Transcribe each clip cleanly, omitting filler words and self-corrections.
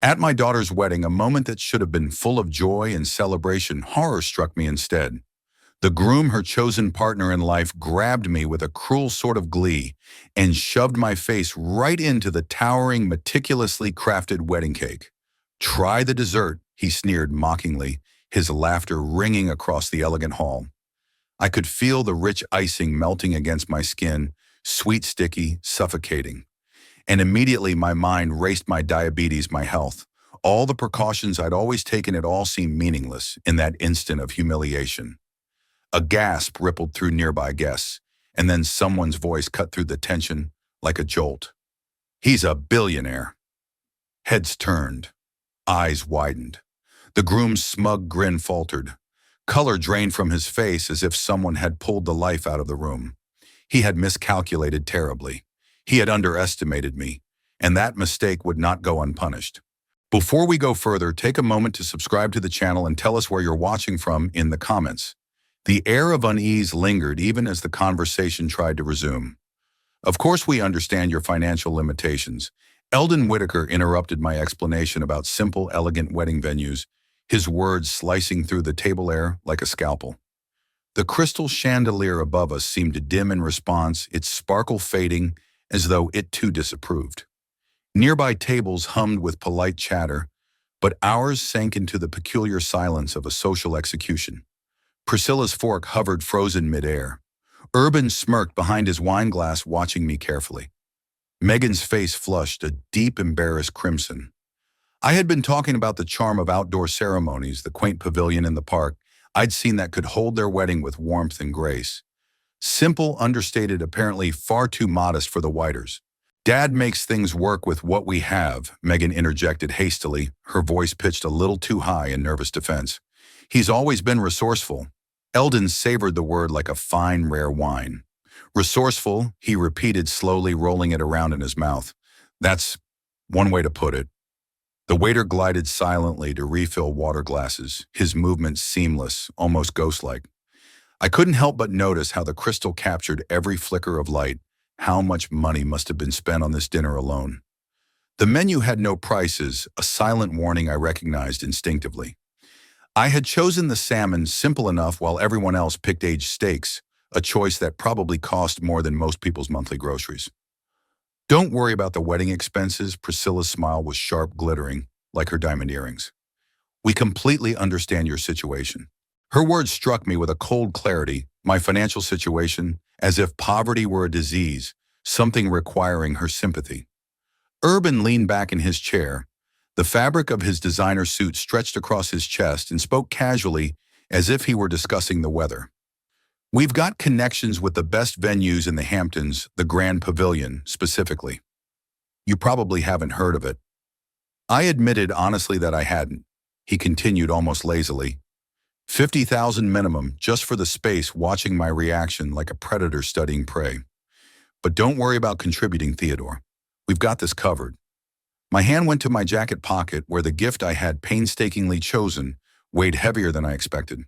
At my daughter's wedding, a moment that should have been full of joy and celebration, horror struck me instead. The groom, her chosen partner in life, grabbed me with a cruel sort of glee and shoved my face right into the towering, meticulously crafted wedding cake. "Try the dessert," he sneered mockingly, his laughter ringing across the elegant hall. I could feel the rich icing melting against my skin, sweet, sticky, suffocating. And immediately my mind raced my diabetes, my health. All the precautions I'd always taken, it all seemed meaningless in that instant of humiliation. A gasp rippled through nearby guests, and then someone's voice cut through the tension like a jolt. "He's a billionaire." Heads turned, eyes widened. The groom's smug grin faltered. Color drained from his face as if someone had pulled the life out of the room. He had miscalculated terribly. He had underestimated me, and that mistake would not go unpunished. Before we go further, take a moment to subscribe to the channel and tell us where you're watching from in the comments. The air of unease lingered even as the conversation tried to resume. "Of course we understand your financial limitations." Eldon Whitaker interrupted my explanation about simple, elegant wedding venues, his words slicing through the table air like a scalpel. The crystal chandelier above us seemed to dim in response, its sparkle fading as though it too disapproved. Nearby tables hummed with polite chatter, but ours sank into the peculiar silence of a social execution. Priscilla's fork hovered frozen midair. Urban smirked behind his wine glass, watching me carefully. Megan's face flushed a deep, embarrassed crimson. I had been talking about the charm of outdoor ceremonies, the quaint pavilion in the park. I'd seen that could hold their wedding with warmth and grace. Simple, understated, apparently far too modest for the Whiters. "Dad makes things work with what we have," Megan interjected hastily, her voice pitched a little too high in nervous defense. "He's always been resourceful." Eldon savored the word like a fine, rare wine. "Resourceful," he repeated slowly, rolling it around in his mouth. "That's one way to put it." The waiter glided silently to refill water glasses, his movements seamless, almost ghost-like. I couldn't help but notice how the crystal captured every flicker of light. How much money must have been spent on this dinner alone? The menu had no prices, a silent warning I recognized instinctively. I had chosen the salmon, simple enough, while everyone else picked aged steaks, a choice that probably cost more than most people's monthly groceries. "Don't worry about the wedding expenses," Priscilla's smile was sharp, glittering, like her diamond earrings. "We completely understand your situation." Her words struck me with a cold clarity, my financial situation, as if poverty were a disease, something requiring her sympathy. Urban leaned back in his chair. The fabric of his designer suit stretched across his chest and spoke casually as if he were discussing the weather. "We've got connections with the best venues in the Hamptons, the Grand Pavilion, specifically. You probably haven't heard of it." I admitted honestly that I hadn't. He continued almost lazily. 50,000 minimum, just for the space, watching my reaction like a predator studying prey. "But don't worry about contributing, Theodore. We've got this covered." My hand went to my jacket pocket where the gift I had painstakingly chosen weighed heavier than I expected.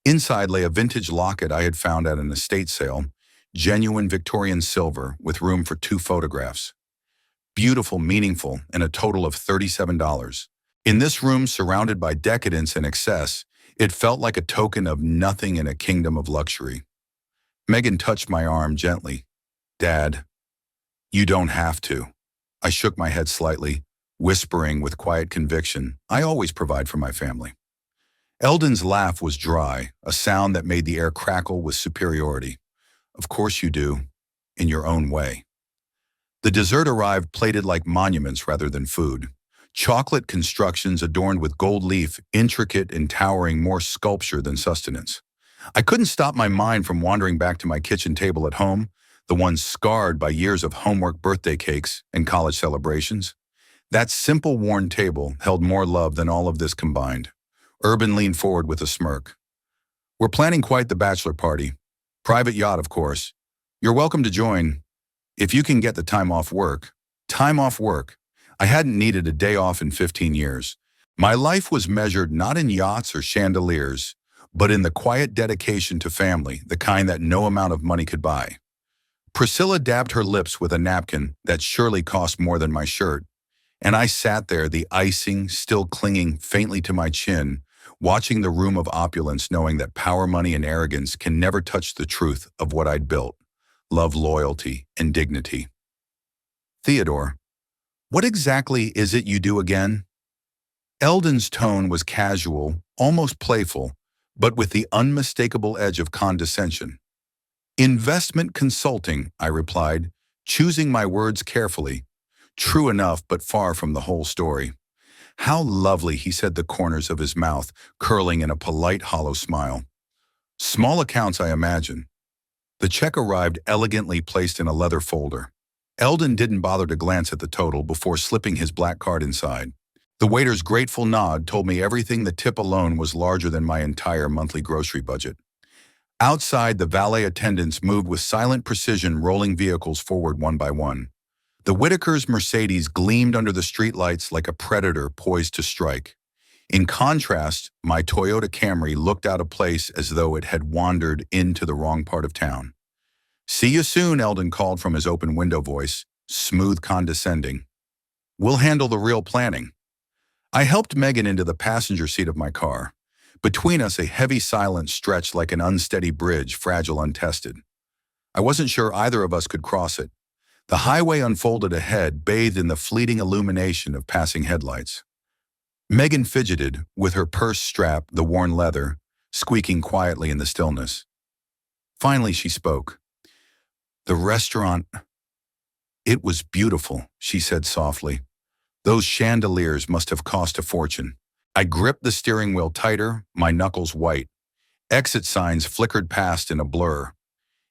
Inside lay a vintage locket I had found at an estate sale, genuine Victorian silver with room for 2 photographs. Beautiful, meaningful, and a total of $37. In this room surrounded by decadence and excess, it felt like a token of nothing in a kingdom of luxury. Megan touched my arm gently. "Dad, you don't have to." I shook my head slightly, whispering with quiet conviction, "I always provide for my family." Eldon's laugh was dry, a sound that made the air crackle with superiority. "Of course you do, in your own way." The dessert arrived plated like monuments rather than food. Chocolate constructions adorned with gold leaf, intricate and towering, more sculpture than sustenance. I couldn't stop my mind from wandering back to my kitchen table at home, the one scarred by years of homework, birthday cakes, and college celebrations. That simple, worn table held more love than all of this combined. Urban leaned forward with a smirk. "We're planning quite the bachelor party. Private yacht, of course. You're welcome to join, if you can get the time off work." Time off work. I hadn't needed a day off in 15 years. My life was measured not in yachts or chandeliers, but in the quiet dedication to family, the kind that no amount of money could buy. Priscilla dabbed her lips with a napkin that surely cost more than my shirt, And I sat there, the icing still clinging faintly to my chin, watching the room of opulence, knowing that power, money, and arrogance can never touch the truth of what I'd built: love, loyalty, and dignity. Theodore, what exactly is it you do again? Eldon's tone was casual, almost playful, but with the unmistakable edge of condescension. Investment consulting, I replied, choosing my words carefully. True enough, but far from the whole story. How lovely, he said, the corners of his mouth curling in a polite, hollow smile. Small accounts, I imagine. The check arrived elegantly placed in a leather folder. Eldon didn't bother to glance at the total before slipping his black card inside. The waiter's grateful nod told me everything. The tip alone was larger than my entire monthly grocery budget. Outside, the valet attendants moved with silent precision, rolling vehicles forward one by one. The Whitaker's Mercedes gleamed under the streetlights like a predator poised to strike. In contrast, my Toyota Camry looked out of place as though it had wandered into the wrong part of town. "See you soon," Eldon called from his open window voice, smooth, condescending. "We'll handle the real planning." I helped Megan into the passenger seat of my car. Between us, a heavy silence stretched like an unsteady bridge, fragile, untested. I wasn't sure either of us could cross it. The highway unfolded ahead, bathed in the fleeting illumination of passing headlights. Megan fidgeted, with her purse strap, the worn leather, squeaking quietly in the stillness. Finally, she spoke. "The restaurant, it was beautiful," she said softly. "Those chandeliers must have cost a fortune." I gripped the steering wheel tighter, my knuckles white. Exit signs flickered past in a blur.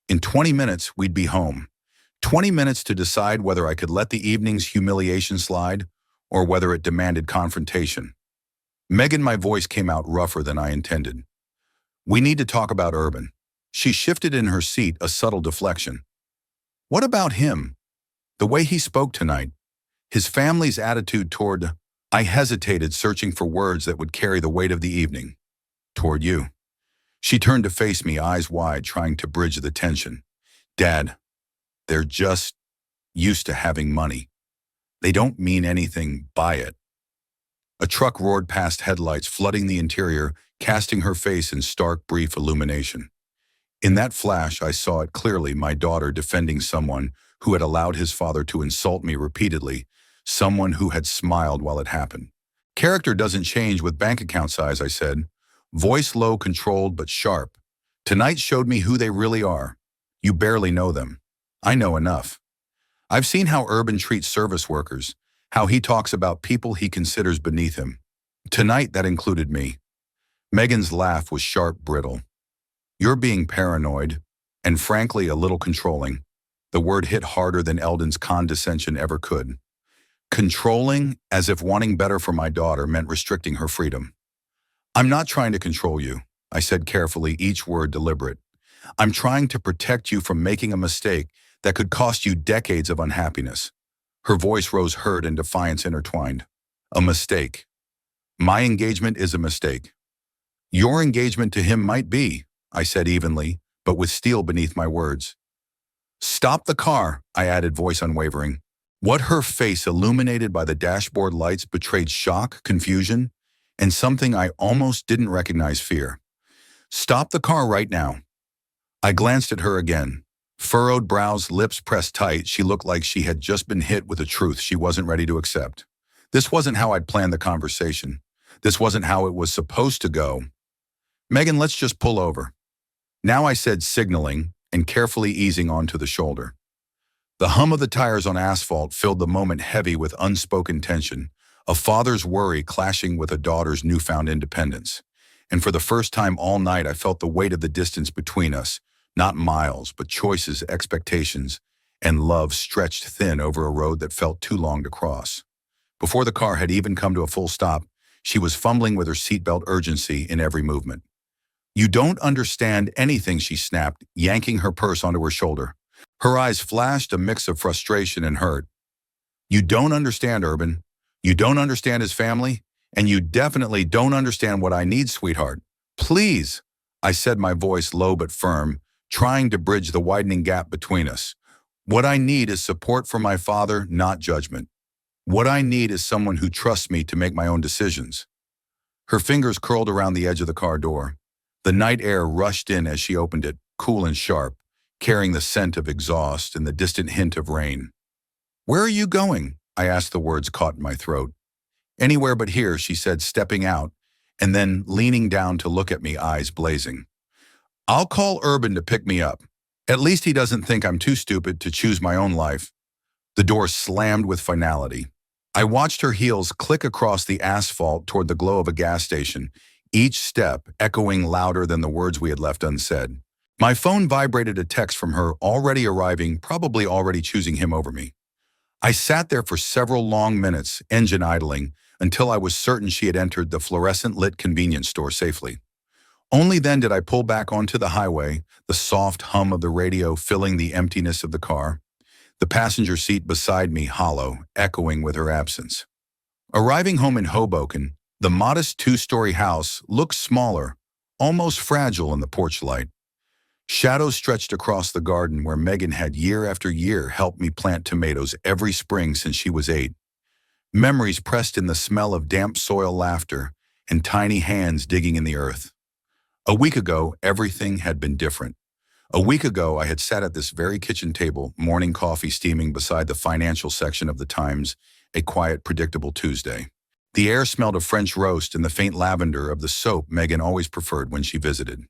In 20 minutes, we'd be home. 20 minutes to decide whether I could let the evening's humiliation slide or whether it demanded confrontation. Megan, my voice came out rougher than I intended. "We need to talk about Urban." She shifted in her seat, a subtle deflection. "What about him? The way he spoke tonight? His family's attitude toward—" I hesitated, searching for words that would carry the weight of the evening. "Toward you." She turned to face me, eyes wide, trying to bridge the tension. "Dad, they're just used to having money. They don't mean anything by it." A truck roared past, headlights flooding the interior, casting her face in stark, brief illumination. In that flash, I saw it clearly: my daughter defending someone who had allowed his father to insult me repeatedly, someone who had smiled while it happened. "Character doesn't change with bank account size," I said. Voice low, controlled, but sharp. "Tonight showed me who they really are. You barely know them. I know enough. I've seen how Urban treats service workers, how he talks about people he considers beneath him. Tonight, that included me." Megan's laugh was sharp, brittle. "You're being paranoid, and frankly a little controlling." The word hit harder than Eldon's condescension ever could. Controlling, as if wanting better for my daughter meant restricting her freedom. "I'm not trying to control you," I said carefully, each word deliberate. "I'm trying to protect you from making a mistake that could cost you decades of unhappiness." Her voice rose, hurt and defiance intertwined. "A mistake. My engagement is a mistake. Your engagement to him might be," I said evenly, but with steel beneath my words. "Stop the car," I added, voice unwavering. What her face, illuminated by the dashboard lights, betrayed shock, confusion, and something I almost didn't recognize: fear. "Stop the car right now." I glanced at her again. Furrowed brows, lips pressed tight, she looked like she had just been hit with a truth she wasn't ready to accept. This wasn't how I'd planned the conversation. This wasn't how it was supposed to go. "Megan, let's just pull over." Now, I said, signaling and carefully easing onto the shoulder. The hum of the tires on asphalt filled the moment, heavy with unspoken tension, a father's worry clashing with a daughter's newfound independence. And for the first time all night, I felt the weight of the distance between us, not miles, but choices, expectations, and love stretched thin over a road that felt too long to cross. Before the car had even come to a full stop, she was fumbling with her seatbelt, urgency in every movement. "You don't understand anything," she snapped, yanking her purse onto her shoulder. Her eyes flashed a mix of frustration and hurt. "You don't understand Urban. You don't understand his family. And you definitely don't understand what I need, sweetheart. Please," I said, my voice low but firm, trying to bridge the widening gap between us. "What I need is support for my father, not judgment." What I need is someone who trusts me to make my own decisions. Her fingers curled around the edge of the car door. The night air rushed in as she opened it, cool and sharp, carrying the scent of exhaust and the distant hint of rain. "Where are you going?" I asked, the words caught in my throat. "Anywhere but here," she said, stepping out, and then leaning down to look at me, eyes blazing. "I'll call Urban to pick me up. At least he doesn't think I'm too stupid to choose my own life." The door slammed with finality. I watched her heels click across the asphalt toward the glow of a gas station, each step echoing louder than the words we had left unsaid. My phone vibrated, a text from her, already arriving, probably already choosing him over me. I sat there for several long minutes, engine idling, until I was certain she had entered the fluorescent-lit convenience store safely. Only then did I pull back onto the highway, the soft hum of the radio filling the emptiness of the car, the passenger seat beside me hollow, echoing with her absence. Arriving home in Hoboken, the modest two-story house looked smaller, almost fragile in the porch light. Shadows stretched across the garden where Megan had year after year helped me plant tomatoes every spring since she was 8. Memories pressed in the smell of damp soil, laughter, and tiny hands digging in the earth. A week ago, everything had been different. A week ago, I had sat at this very kitchen table, morning coffee steaming beside the financial section of the Times, a quiet, predictable Tuesday. The air smelled of French roast and the faint lavender of the soap Megan always preferred when she visited.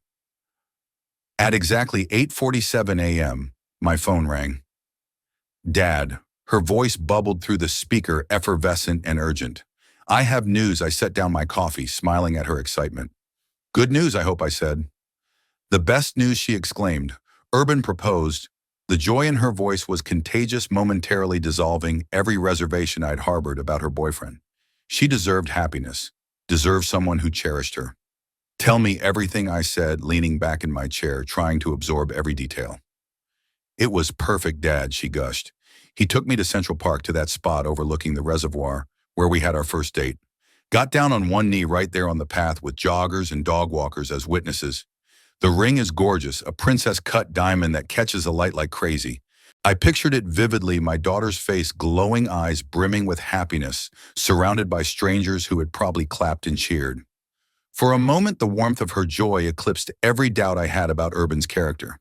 At exactly 8:47 a.m., my phone rang. "Dad." Her voice bubbled through the speaker, effervescent and urgent. "I have news." I set down my coffee, smiling at her excitement. "Good news, I hope," I said. "The best news," she exclaimed. "Urban proposed." The joy in her voice was contagious, momentarily dissolving every reservation I'd harbored about her boyfriend. She deserved happiness, deserved someone who cherished her. "Tell me everything," I said, leaning back in my chair, trying to absorb every detail. "It was perfect, Dad," she gushed. "He took me to Central Park, to that spot overlooking the reservoir where we had our first date. Got down on one knee right there on the path with joggers and dog walkers as witnesses. The ring is gorgeous, a princess-cut diamond that catches the light like crazy. I pictured it vividly, my daughter's face, glowing eyes brimming with happiness, surrounded by strangers who had probably clapped and cheered. For a moment, the warmth of her joy eclipsed every doubt I had about Urban's character.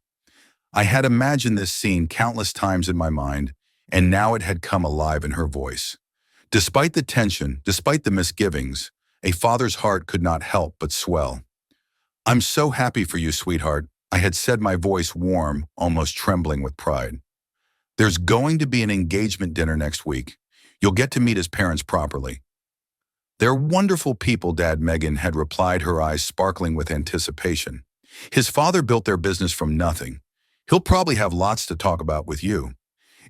I had imagined this scene countless times in my mind, and now it had come alive in her voice. Despite the tension, despite the misgivings, a father's heart could not help but swell. "I'm so happy for you, sweetheart," I had said, my voice warm, almost trembling with pride. "There's going to be an engagement dinner next week. You'll get to meet his parents properly." "They're wonderful people," Dad, Megan had replied, her eyes sparkling with anticipation. "His father built their business from nothing. He'll probably have lots to talk about with you."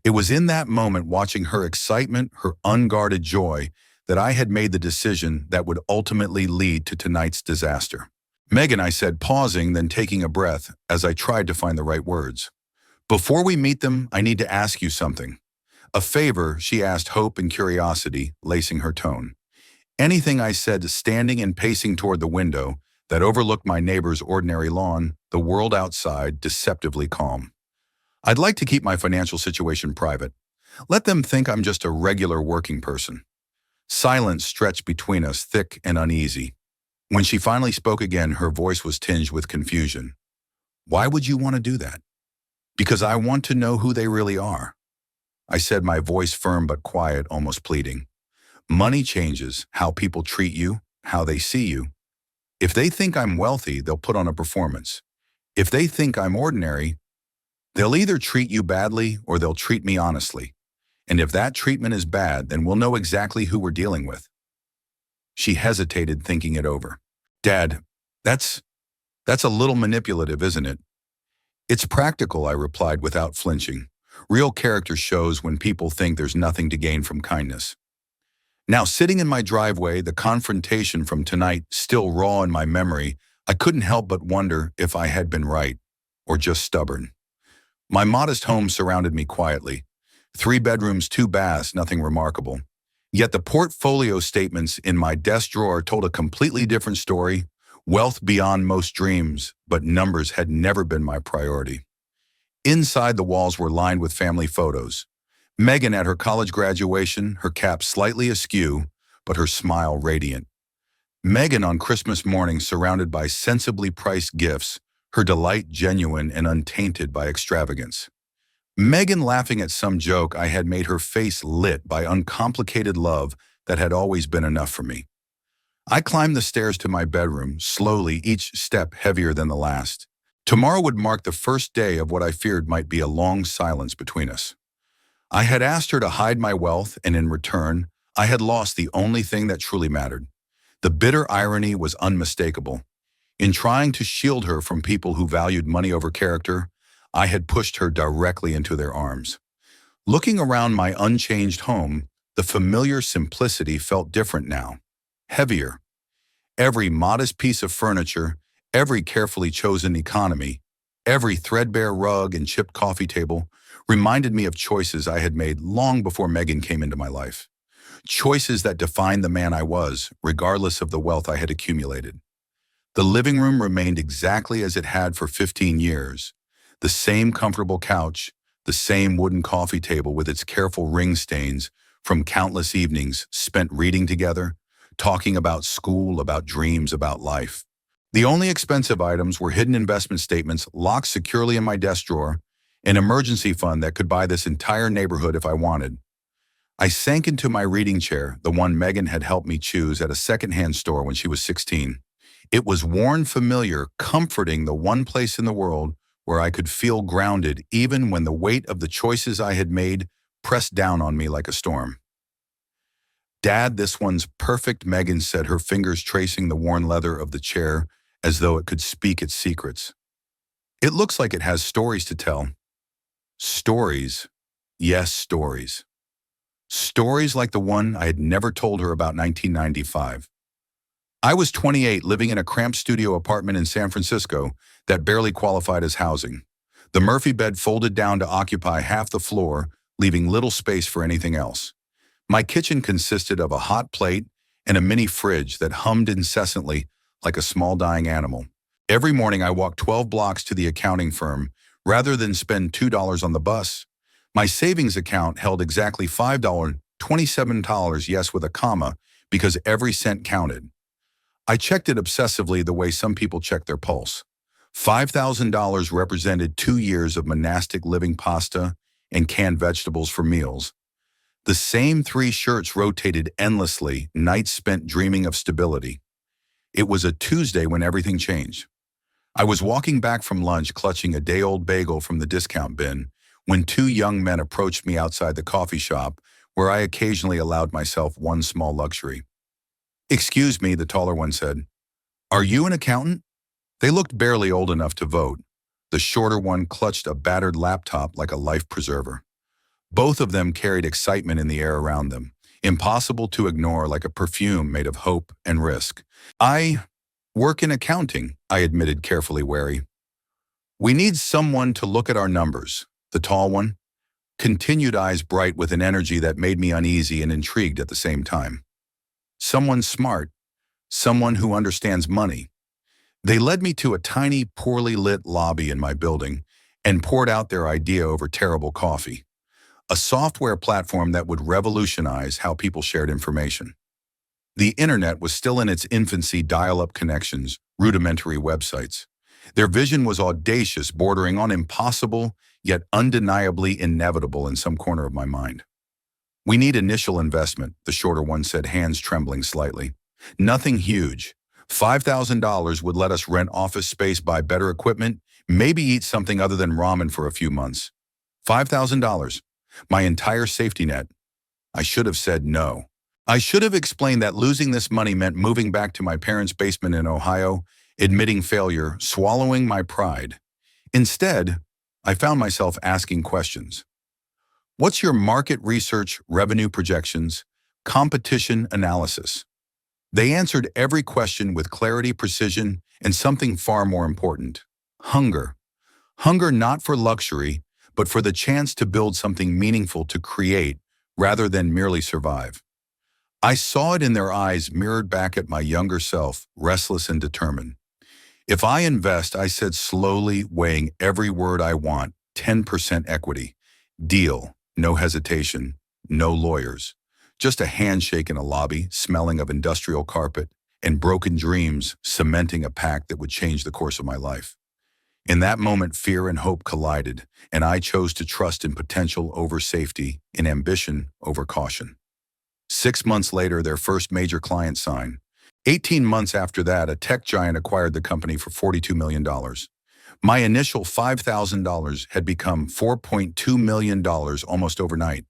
It was in that moment, watching her excitement, her unguarded joy, that I had made the decision that would ultimately lead to tonight's disaster. "Megan," I said, pausing, then taking a breath as I tried to find the right words. "Before we meet them, I need to ask you something." "A favor?" she asked, hope and curiosity lacing her tone. "Anything," I said, standing and pacing toward the window that overlooked my neighbor's ordinary lawn, the world outside deceptively calm. "I'd like to keep my financial situation private. Let them think I'm just a regular working person." Silence stretched between us, thick and uneasy. When she finally spoke again, her voice was tinged with confusion. "Why would you want to do that?" "Because I want to know who they really are," I said, my voice firm but quiet, almost pleading. "Money changes how people treat you, how they see you. If they think I'm wealthy, they'll put on a performance. If they think I'm ordinary, they'll either treat you badly or they'll treat me honestly. And if that treatment is bad, then we'll know exactly who we're dealing with." She hesitated, thinking it over. "Dad, that's a little manipulative, isn't it?" "It's practical," I replied without flinching. "Real character shows when people think there's nothing to gain from kindness." Now, sitting in my driveway, the confrontation from tonight still raw in my memory, I couldn't help but wonder if I had been right, or just stubborn. My modest home surrounded me quietly. 3 bedrooms, 2 baths, nothing remarkable. Yet the portfolio statements in my desk drawer told a completely different story. Wealth beyond most dreams, but numbers had never been my priority. Inside, the walls were lined with family photos. Megan at her college graduation, her cap slightly askew, but her smile radiant. Megan on Christmas morning surrounded by sensibly priced gifts, her delight genuine and untainted by extravagance. Megan laughing at some joke I had made her face lit by uncomplicated love that had always been enough for me. I climbed the stairs to my bedroom, slowly, each step heavier than the last. Tomorrow would mark the first day of what I feared might be a long silence between us. I had asked her to hide my wealth, and in return, I had lost the only thing that truly mattered. The bitter irony was unmistakable. In trying to shield her from people who valued money over character, I had pushed her directly into their arms. Looking around my unchanged home, the familiar simplicity felt different now. Heavier. Every modest piece of furniture, every carefully chosen economy, every threadbare rug and chipped coffee table reminded me of choices I had made long before Megan came into my life. Choices that defined the man I was, regardless of the wealth I had accumulated. The living room remained exactly as it had for 15 years. The same comfortable couch, the same wooden coffee table with its careful ring stains from countless evenings spent reading together, talking about school, about dreams, about life. The only expensive items were hidden investment statements locked securely in my desk drawer, an emergency fund that could buy this entire neighborhood if I wanted. I sank into my reading chair, the one Megan had helped me choose at a secondhand store when she was 16. It was worn familiar, comforting, the one place in the world where I could feel grounded even when the weight of the choices I had made pressed down on me like a storm. "Dad, this one's perfect," Megan said, her fingers tracing the worn leather of the chair as though it could speak its secrets. "It looks like it has stories to tell." Stories. Yes, stories. Stories like the one I had never told her about 1995. I was 28, living in a cramped studio apartment in San Francisco that barely qualified as housing. The Murphy bed folded down to occupy half the floor, leaving little space for anything else. My kitchen consisted of a hot plate and a mini fridge that hummed incessantly like a small dying animal. Every morning I walked 12 blocks to the accounting firm rather than spend $2 on the bus. My savings account held exactly $5, $27, yes with a comma, because every cent counted. I checked it obsessively the way some people check their pulse. $5,000 represented 2 years of monastic living, pasta and canned vegetables for meals. The same 3 shirts rotated endlessly, nights spent dreaming of stability. It was a Tuesday when everything changed. I was walking back from lunch clutching a day-old bagel from the discount bin when 2 young men approached me outside the coffee shop where I occasionally allowed myself one small luxury. "Excuse me," the taller one said. "Are you an accountant?" They looked barely old enough to vote. The shorter one clutched a battered laptop like a life preserver. Both of them carried excitement in the air around them, impossible to ignore, like a perfume made of hope and risk. "I work in accounting," I admitted, carefully wary. "We need someone to look at our numbers." The tall one continued, eyes bright with an energy that made me uneasy and intrigued at the same time. "Someone smart, someone who understands money." They led me to a tiny, poorly lit lobby in my building and poured out their idea over terrible coffee. A software platform that would revolutionize how people shared information. The internet was still in its infancy, dial-up connections, rudimentary websites. Their vision was audacious, bordering on impossible, yet undeniably inevitable in some corner of my mind. "We need initial investment," the shorter one said, hands trembling slightly. "Nothing huge. $5,000 would let us rent office space, buy better equipment, maybe eat something other than ramen for a few months." $5,000. My entire safety net. I should have said no. I should have explained that losing this money meant moving back to my parents' basement in Ohio, admitting failure, swallowing my pride. Instead, I found myself asking questions. "What's your market research, revenue projections, competition analysis?" They answered every question with clarity, precision, and something far more important: hunger. Hunger not for luxury, but for the chance to build something meaningful, to create, rather than merely survive. I saw it in their eyes, mirrored back at my younger self, restless and determined. "If I invest," I said slowly, weighing every word, "I want 10% equity. Deal. No hesitation, no lawyers. Just a handshake in a lobby, smelling of industrial carpet, and broken dreams cementing a pact that would change the course of my life. In that moment, fear and hope collided, and I chose to trust in potential over safety, in ambition over caution. 6 months later, their first major client signed. 18 months after that, a tech giant acquired the company for $42 million. My initial $5,000 had become $4.2 million almost overnight.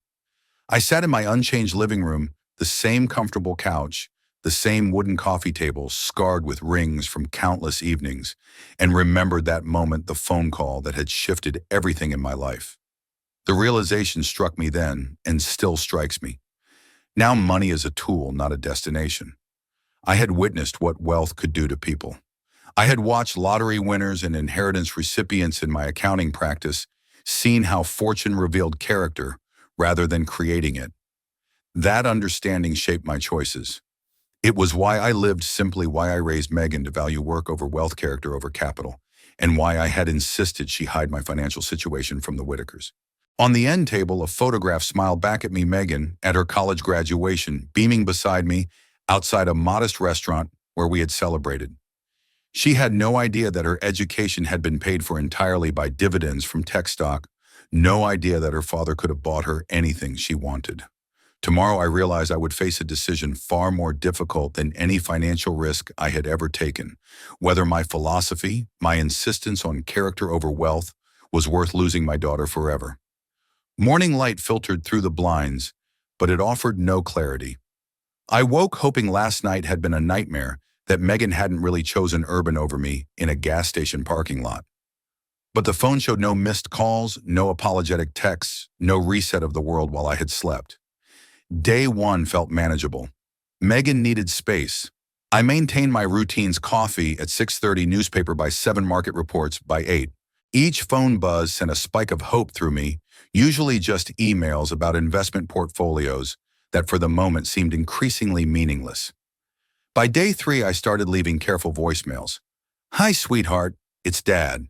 I sat in my unchanged living room, the same comfortable couch, the same wooden coffee table scarred with rings from countless evenings, and remembered that moment, the phone call that had shifted everything in my life. The realization struck me then, and still strikes me. Now money is a tool, not a destination. I had witnessed what wealth could do to people. I had watched lottery winners and inheritance recipients in my accounting practice, seen how fortune revealed character rather than creating it. That understanding shaped my choices. It was why I lived simply, why I raised Megan to value work over wealth, character over capital, and why I had insisted she hide my financial situation from the Whitakers. On the end table, a photograph smiled back at me, Megan, at her college graduation, beaming beside me outside a modest restaurant where we had celebrated. She had no idea that her education had been paid for entirely by dividends from tech stock, no idea that her father could have bought her anything she wanted. Tomorrow I realized I would face a decision far more difficult than any financial risk I had ever taken, whether my philosophy, my insistence on character over wealth, was worth losing my daughter forever. Morning light filtered through the blinds, but it offered no clarity. I woke hoping last night had been a nightmare, that Megan hadn't really chosen urban over me in a gas station parking lot. But the phone showed no missed calls, no apologetic texts, no reset of the world while I had slept. Day one felt manageable. Megan needed space. I maintained my routines: coffee at 6:30, newspaper by 7, market reports by 8. Each phone buzz sent a spike of hope through me, usually just emails about investment portfolios that for the moment seemed increasingly meaningless. By day 3, I started leaving careful voicemails. "Hi, sweetheart, it's Dad.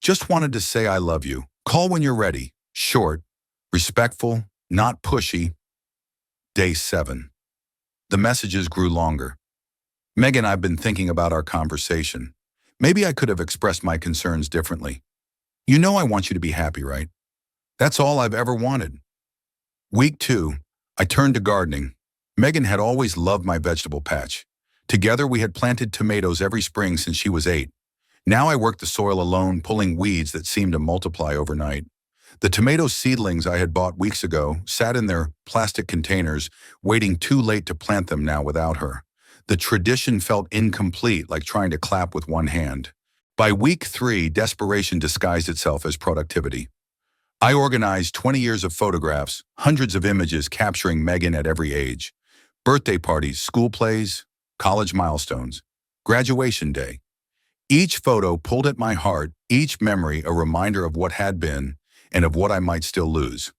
Just wanted to say I love you. Call when you're ready." Short, respectful, not pushy. Day 7. The messages grew longer. "Megan, I've been thinking about our conversation. Maybe I could have expressed my concerns differently. You know I want you to be happy, right? That's all I've ever wanted." Week 2, I turned to gardening. Megan had always loved my vegetable patch. Together we had planted tomatoes every spring since she was 8. Now I worked the soil alone, pulling weeds that seemed to multiply overnight. The tomato seedlings I had bought weeks ago sat in their plastic containers, waiting too late to plant them now without her. The tradition felt incomplete, like trying to clap with one hand. By week 3, desperation disguised itself as productivity. I organized 20 years of photographs, hundreds of images capturing Megan at every age. Birthday parties, school plays, college milestones, graduation day. Each photo pulled at my heart, each memory a reminder of what had been and of what I might still lose.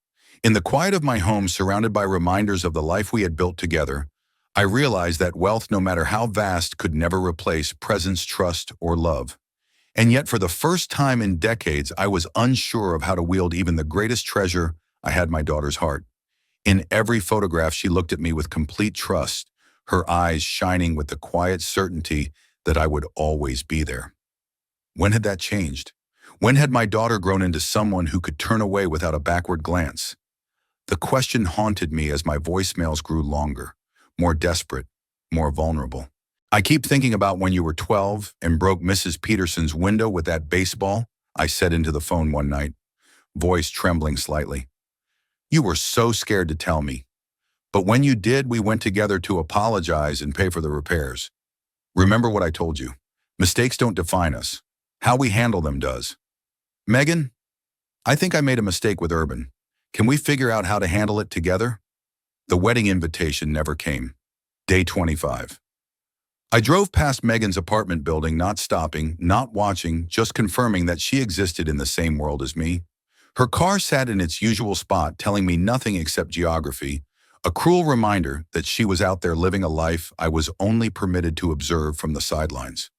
In the quiet of my home, surrounded by reminders of the life we had built together, I realized that wealth, no matter how vast, could never replace presence, trust, or love. And yet, for the first time in decades, I was unsure of how to wield even the greatest treasure I had: my daughter's heart. In every photograph, she looked at me with complete trust, her eyes shining with the quiet certainty that I would always be there. When had that changed? When had my daughter grown into someone who could turn away without a backward glance? The question haunted me as my voicemails grew longer, more desperate, more vulnerable. "I keep thinking about when you were 12 and broke Mrs. Peterson's window with that baseball," I said into the phone one night, voice trembling slightly. "You were so scared to tell me. But when you did, we went together to apologize and pay for the repairs. Remember what I told you. Mistakes don't define us. How we handle them does. Megan, I think I made a mistake with Urban. Can we figure out how to handle it together?" The wedding invitation never came. Day 25. I drove past Megan's apartment building, not stopping, not watching, just confirming that she existed in the same world as me. Her car sat in its usual spot, telling me nothing except geography, a cruel reminder that she was out there living a life I was only permitted to observe from the sidelines.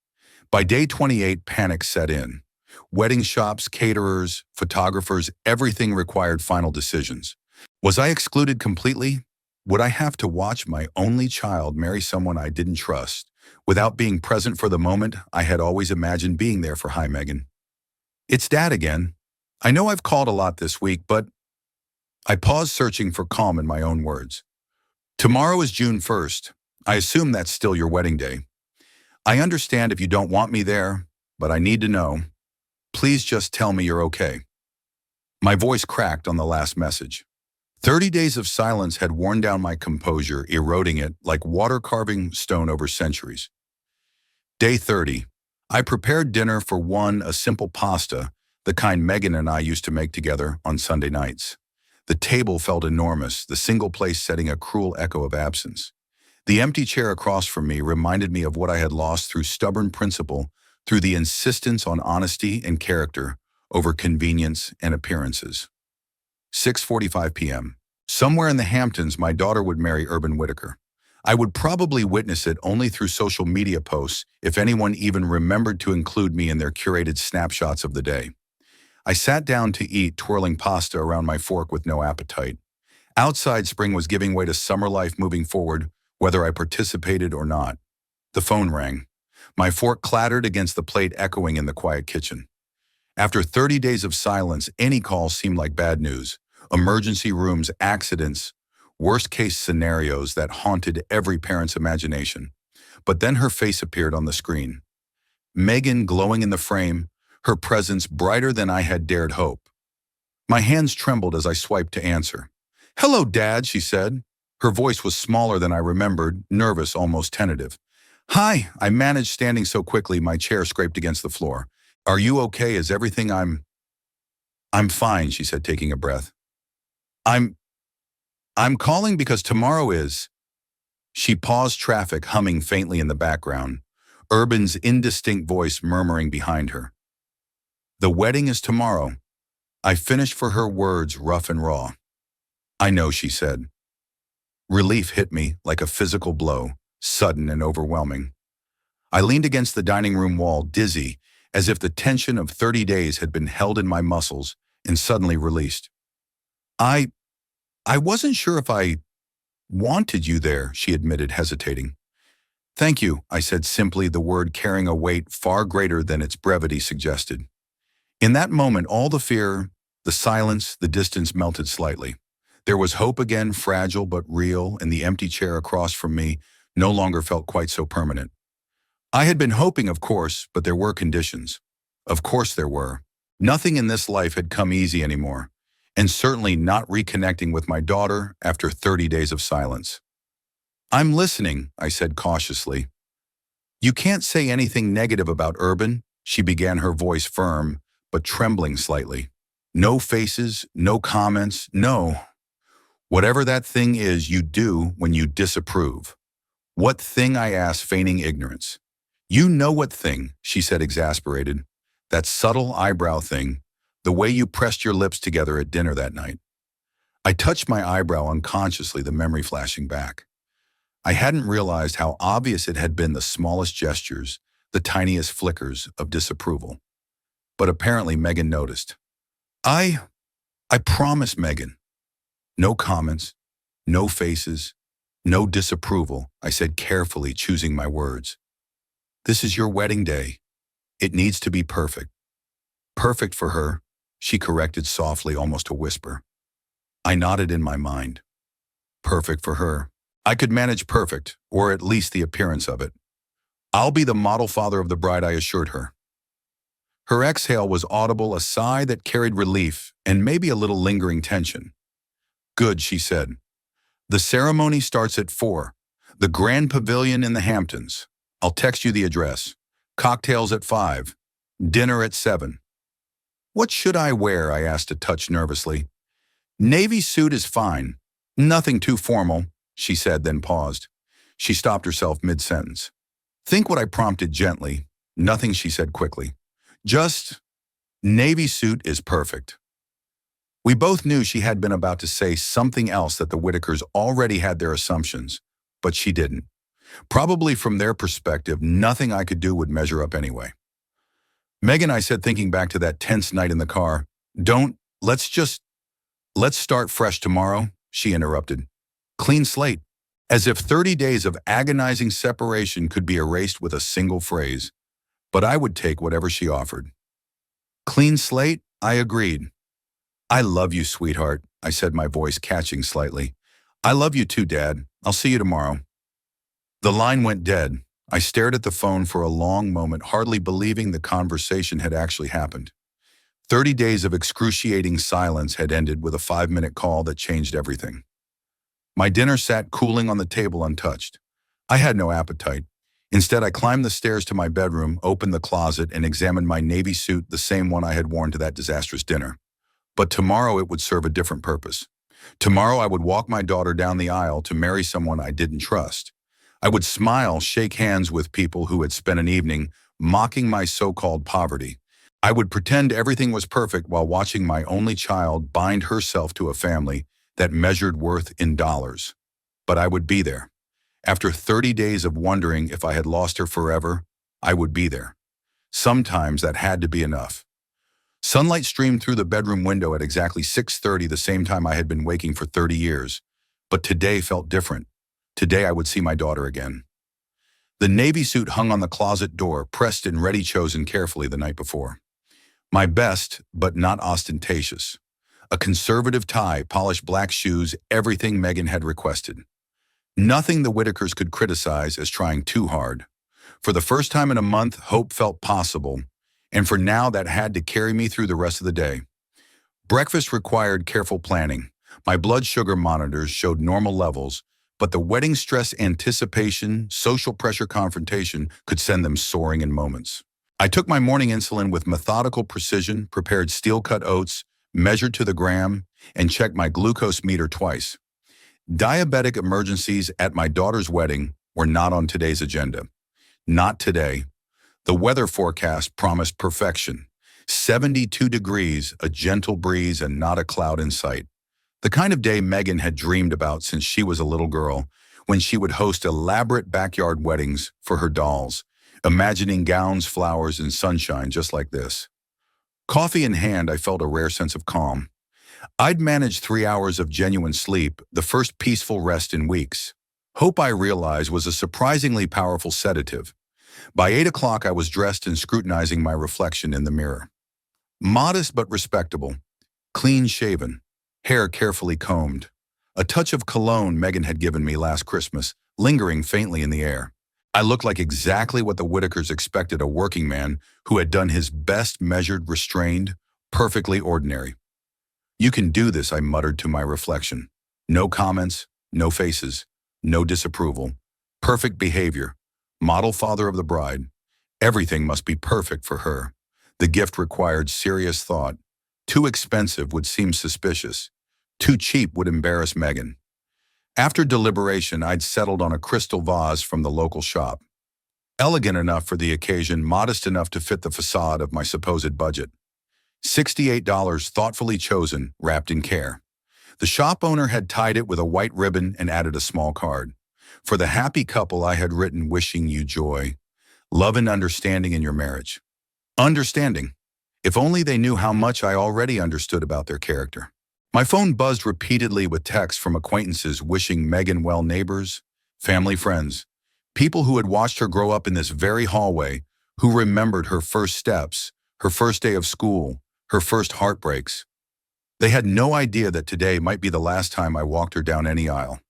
By day 28, panic set in. Wedding shops, caterers, photographers, everything required final decisions. Was I excluded completely? Would I have to watch my only child marry someone I didn't trust without being present for the moment I had always imagined being there for? Hi, Megan. It's Dad again. I know I've called a lot this week, but I paused, searching for calm in my own words. Tomorrow is June 1st. I assume that's still your wedding day. I understand if you don't want me there, but I need to know. Please just tell me you're okay. My voice cracked on the last message. 30 days of silence had worn down my composure, eroding it like water carving stone over centuries. Day 30. I prepared dinner for one, a simple pasta, the kind Megan and I used to make together on Sunday nights. The table felt enormous, the single place setting a cruel echo of absence. The empty chair across from me reminded me of what I had lost through stubborn principle, through the insistence on honesty and character over convenience and appearances. 6:45 p.m. Somewhere in the Hamptons, my daughter would marry Urban Whitaker. I would probably witness it only through social media posts, if anyone even remembered to include me in their curated snapshots of the day. I sat down to eat, twirling pasta around my fork with no appetite. Outside, spring was giving way to summer life moving forward, whether I participated or not. The phone rang. My fork clattered against the plate, echoing in the quiet kitchen. After 30 days of silence, any call seemed like bad news. Emergency rooms, accidents, worst-case scenarios that haunted every parent's imagination. But then her face appeared on the screen. Megan glowing in the frame, her presence brighter than I had dared hope. My hands trembled as I swiped to answer. "Hello, Dad," she said. Her voice was smaller than I remembered, nervous, almost tentative. "Hi," I managed, standing so quickly my chair scraped against the floor. "Are you okay? Is everything I'm fine," she said, taking a breath. I'm I'm calling because tomorrow is." She paused, traffic humming faintly in the background, Urban's indistinct voice murmuring behind her. "The wedding is tomorrow." I finished for her, words rough and raw. "I know," she said. Relief hit me like a physical blow, sudden and overwhelming. I leaned against the dining room wall, dizzy, as if the tension of 30 days had been held in my muscles and suddenly released. I I wasn't sure if I wanted you there," she admitted, hesitating. "Thank you," I said simply, the word carrying a weight far greater than its brevity suggested. In that moment, all the fear, the silence, the distance melted slightly. There was hope again, fragile but real, and the empty chair across from me no longer felt quite so permanent. I had been hoping, of course, but there were conditions. Of course there were. Nothing in this life had come easy anymore, and certainly not reconnecting with my daughter after 30 days of silence. "I'm listening," I said cautiously. "You can't say anything negative about Urban," she began, her voice firm, but trembling slightly. "No faces, no comments, no. Whatever that thing is you do when you disapprove." "What thing?" I asked, feigning ignorance. "You know what thing," she said, exasperated. "That subtle eyebrow thing, the way you pressed your lips together at dinner that night." I touched my eyebrow unconsciously, the memory flashing back. I hadn't realized how obvious it had been, the smallest gestures, the tiniest flickers of disapproval. But apparently Megan noticed. I promise, Megan. "No comments, no faces, no disapproval," I said carefully, choosing my words. "This is your wedding day. It needs to be perfect." "Perfect for her," she corrected softly, almost a whisper. I nodded in my mind. Perfect for her. I could manage perfect, or at least the appearance of it. "I'll be the model father of the bride," I assured her. Her exhale was audible, a sigh that carried relief and maybe a little lingering tension. "Good," she said. "The ceremony starts at 4. The Grand Pavilion in the Hamptons. I'll text you the address. Cocktails at 5. Dinner at 7. "What should I wear?" I asked, a touch nervously. "Navy suit is fine. Nothing too formal," she said, then paused. She stopped herself mid-sentence. "Think what I prompted gently." "Nothing," she said quickly. "Just navy suit is perfect." We both knew she had been about to say something else, that the Whitakers already had their assumptions, but she didn't. Probably from their perspective, nothing I could do would measure up anyway. "Megan," I said, thinking back to that tense night in the car, let's just Let's start fresh tomorrow, she interrupted. Clean slate. As if 30 days of agonizing separation could be erased with a single phrase. But I would take whatever she offered. Clean slate? I agreed. I love you, sweetheart, I said, my voice catching slightly. I love you too, Dad. I'll see you tomorrow. The line went dead. I stared at the phone for a long moment, hardly believing the conversation had actually happened. 30 days of excruciating silence had ended with a 5-minute call that changed everything. My dinner sat cooling on the table untouched. I had no appetite. Instead, I climbed the stairs to my bedroom, opened the closet, and examined my navy suit, the same one I had worn to that disastrous dinner. But tomorrow it would serve a different purpose. Tomorrow I would walk my daughter down the aisle to marry someone I didn't trust. I would smile, shake hands with people who had spent an evening mocking my so-called poverty. I would pretend everything was perfect while watching my only child bind herself to a family that measured worth in dollars. But I would be there. After 30 days of wondering if I had lost her forever, I would be there. Sometimes that had to be enough. Sunlight streamed through the bedroom window at exactly 6:30, the same time I had been waking for 30 years. But today felt different. Today I would see my daughter again. The navy suit hung on the closet door, pressed and ready, chosen carefully the night before. My best, but not ostentatious. A conservative tie, polished black shoes, everything Megan had requested. Nothing the Whitakers could criticize as trying too hard. For the first time in a month, hope felt possible, and for now that had to carry me through the rest of the day. Breakfast required careful planning. My blood sugar monitors showed normal levels, but the wedding stress, anticipation, social pressure, confrontation could send them soaring in moments. I took my morning insulin with methodical precision, prepared steel-cut oats, measured to the gram, and checked my glucose meter twice. Diabetic emergencies at my daughter's wedding were not on today's agenda. Not today. The weather forecast promised perfection. 72 degrees, a gentle breeze, and not a cloud in sight. The kind of day Megan had dreamed about since she was a little girl, when she would host elaborate backyard weddings for her dolls, imagining gowns, flowers, and sunshine just like this. Coffee in hand, I felt a rare sense of calm. I'd managed 3 hours of genuine sleep, the first peaceful rest in weeks. Hope, I realized, was a surprisingly powerful sedative. By 8 o'clock, I was dressed and scrutinizing my reflection in the mirror. Modest but respectable, clean-shaven, hair carefully combed. A touch of cologne Megan had given me last Christmas, lingering faintly in the air. I looked like exactly what the Whitakers expected a working man who had done his best, measured, restrained, perfectly ordinary. You can do this, I muttered to my reflection. No comments, no faces, no disapproval. Perfect behavior. Model father of the bride. Everything must be perfect for her. The gift required serious thought. Too expensive would seem suspicious. Too cheap would embarrass Megan. After deliberation, I'd settled on a crystal vase from the local shop. Elegant enough for the occasion, modest enough to fit the facade of my supposed budget. $68 thoughtfully chosen, wrapped in care. The shop owner had tied it with a white ribbon and added a small card. For the happy couple, I had written, wishing you joy, love and understanding in your marriage. Understanding. If only they knew how much I already understood about their character. My phone buzzed repeatedly with texts from acquaintances wishing Megan well, neighbors, family, friends, people who had watched her grow up in this very hallway, who remembered her first steps, her first day of school, her first heartbreaks. They had no idea that today might be the last time I walked her down any aisle.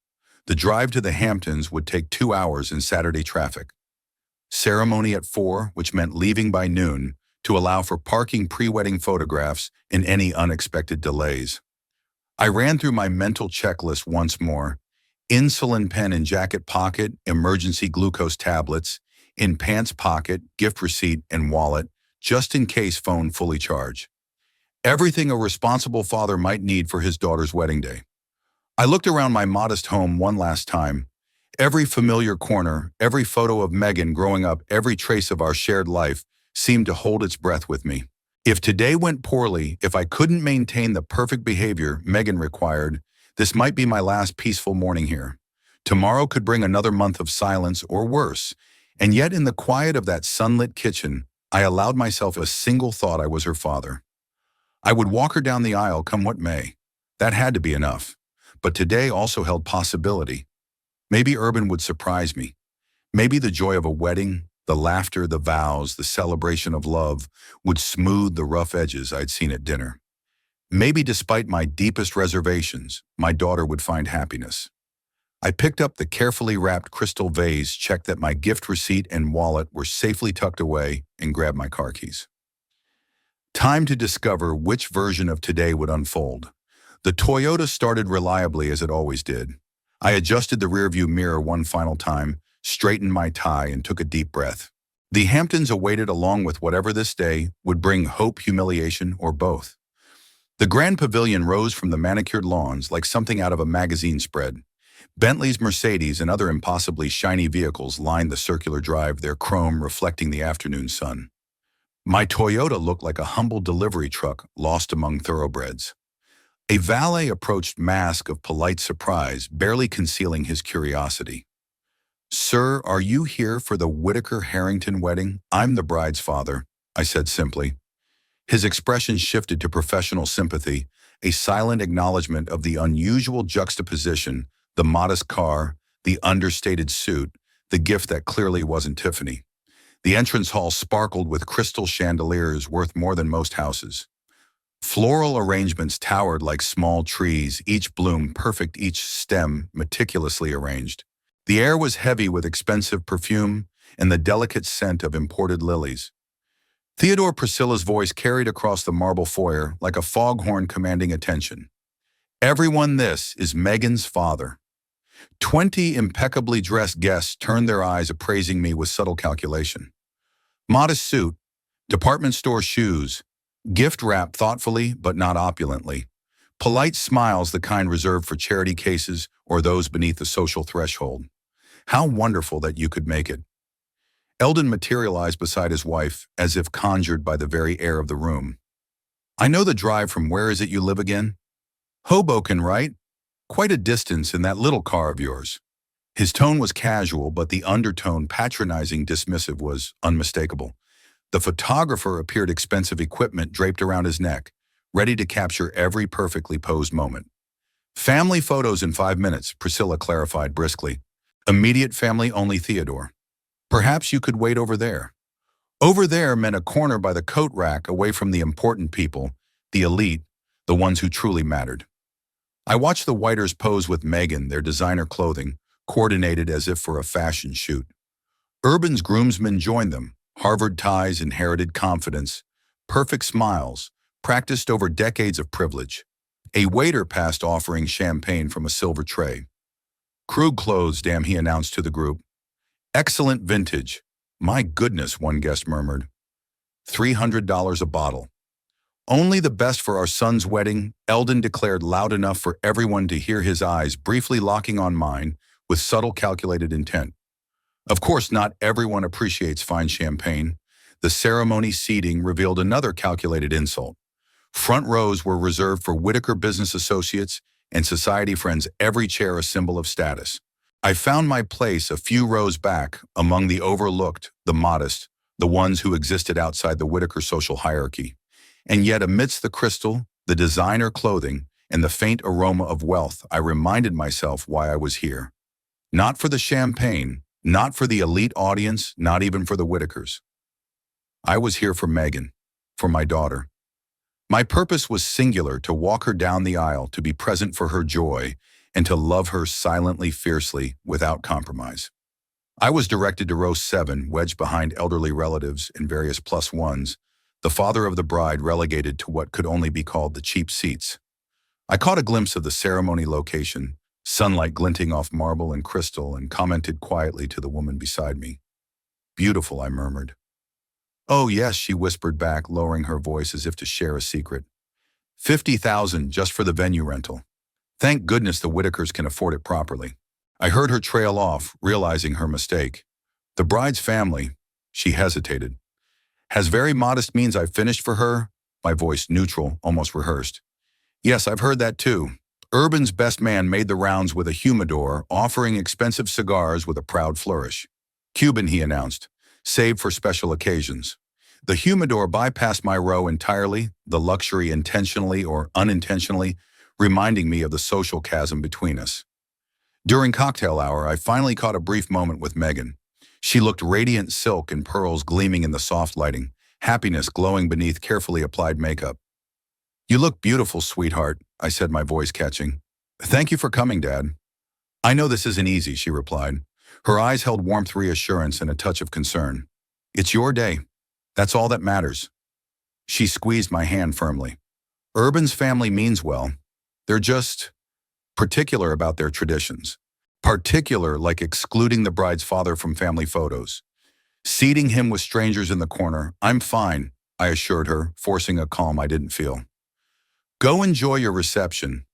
The drive to the Hamptons would take 2 hours in Saturday traffic. Ceremony at 4, which meant leaving by noon, to allow for parking, pre-wedding photographs, and any unexpected delays. I ran through my mental checklist once more. Insulin pen in jacket pocket, emergency glucose tablets, in pants pocket, gift receipt, and wallet, just in case phone fully charged. Everything a responsible father might need for his daughter's wedding day. I looked around my modest home one last time. Every familiar corner, every photo of Megan growing up, every trace of our shared life seemed to hold its breath with me. If today went poorly, if I couldn't maintain the perfect behavior Megan required, this might be my last peaceful morning here. Tomorrow could bring another month of silence or worse, and yet in the quiet of that sunlit kitchen, I allowed myself a single thought: I was her father. I would walk her down the aisle come what may. That had to be enough. But today also held possibility. Maybe Urban would surprise me. Maybe the joy of a wedding, the laughter, the vows, the celebration of love would smooth the rough edges I'd seen at dinner. Maybe despite my deepest reservations, my daughter would find happiness. I picked up the carefully wrapped crystal vase, checked that my gift receipt and wallet were safely tucked away, and grabbed my car keys. Time to discover which version of today would unfold. The Toyota started reliably as it always did. I adjusted the rearview mirror one final time, straightened my tie, and took a deep breath. The Hamptons awaited along with whatever this day would bring hope, humiliation, or both. The Grand Pavilion rose from the manicured lawns like something out of a magazine spread. Bentleys, Mercedes, and other impossibly shiny vehicles lined the circular drive, their chrome reflecting the afternoon sun. My Toyota looked like a humble delivery truck lost among thoroughbreds. A valet approached, mask of polite surprise, barely concealing his curiosity. "Sir, are you here for the Whitaker-Harrington wedding? I'm the bride's father," I said simply. His expression shifted to professional sympathy, a silent acknowledgement of the unusual juxtaposition, the modest car, the understated suit, the gift that clearly wasn't Tiffany. The entrance hall sparkled with crystal chandeliers worth more than most houses. Floral arrangements towered like small trees, each bloom perfect, each stem meticulously arranged. The air was heavy with expensive perfume and the delicate scent of imported lilies. Theodore Priscilla's voice carried across the marble foyer like a foghorn commanding attention. "Everyone, this is Megan's father." 20 impeccably dressed guests turned their eyes, appraising me with subtle calculation. Modest suit, department store shoes, gift wrapped thoughtfully but not opulently. Polite smiles, the kind reserved for charity cases or those beneath the social threshold. How wonderful that you could make it. Eldon materialized beside his wife, as if conjured by the very air of the room. "I know the drive from where is it you live again?" "Hoboken, right? Quite a distance in that little car of yours." His tone was casual, but the undertone, patronizing, dismissive, was unmistakable. The photographer appeared, expensive equipment draped around his neck, ready to capture every perfectly posed moment. "Family photos in 5 minutes," Priscilla clarified briskly. "Immediate family only, Theodore. Perhaps you could wait over there." Over there meant a corner by the coat rack, away from the important people, the elite, the ones who truly mattered. I watched the Whiters pose with Megan, their designer clothing, coordinated as if for a fashion shoot. Urban's groomsmen joined them, Harvard ties, inherited confidence, perfect smiles, practiced over decades of privilege. A waiter passed offering champagne from a silver tray. "Krug clothes, damn," he announced to the group. "Excellent vintage." "My goodness," one guest murmured. $300 a bottle. "Only the best for our son's wedding," Eldon declared loud enough for everyone to hear, his eyes briefly locking on mine with subtle calculated intent. Of course, not everyone appreciates fine champagne. The ceremony seating revealed another calculated insult. Front rows were reserved for Whitaker business associates and society friends, every chair a symbol of status. I found my place a few rows back, among the overlooked, the modest, the ones who existed outside the Whitaker social hierarchy. And yet, amidst the crystal, the designer clothing, and the faint aroma of wealth, I reminded myself why I was here. Not for the champagne, not for the elite audience, not even for the Whitakers. I was here for Megan, for my daughter. My purpose was singular: to walk her down the aisle, to be present for her joy, and to love her silently, fiercely, without compromise. I was directed to row 7, wedged behind elderly relatives and various plus ones, the father of the bride relegated to what could only be called the cheap seats. I caught a glimpse of the ceremony location, sunlight glinting off marble and crystal, and commented quietly to the woman beside me. "Beautiful," I murmured. "Oh yes," she whispered back, lowering her voice as if to share a secret. $50,000 just for the venue rental. Thank goodness the Whitakers can afford it properly." I heard her trail off, realizing her mistake. "The bride's family," she hesitated, "has very modest means. I finished for her," my voice neutral, almost rehearsed. "Yes, I've heard that too." Urban's best man made the rounds with a humidor, offering expensive cigars with a proud flourish. "Cuban," he announced, "saved for special occasions." The humidor bypassed my row entirely, the luxury intentionally or unintentionally reminding me of the social chasm between us. During cocktail hour, I finally caught a brief moment with Megan. She looked radiant, silk and pearls gleaming in the soft lighting, happiness glowing beneath carefully applied makeup. "You look beautiful, sweetheart," I said, my voice catching. "Thank you for coming, Dad." "I know this isn't easy," she replied. Her eyes held warmth, reassurance, and a touch of concern. "It's your day. That's all that matters." She squeezed my hand firmly. "Urban's family means well. They're just particular about their traditions. Particular, like excluding the bride's father from family photos. Seating him with strangers in the corner. I'm fine," I assured her, forcing a calm I didn't feel. "Go enjoy your reception."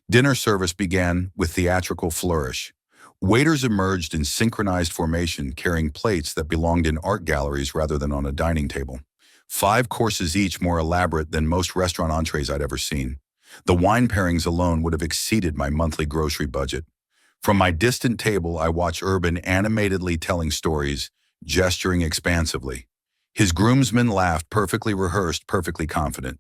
Dinner service began with theatrical flourish. Waiters emerged in synchronized formation, carrying plates that belonged in art galleries rather than on a dining table. 5 courses each, more elaborate than most restaurant entrees I'd ever seen. The wine pairings alone would have exceeded my monthly grocery budget. From my distant table, I watched Urban animatedly telling stories, gesturing expansively. His groomsmen laughed, perfectly rehearsed, perfectly confident.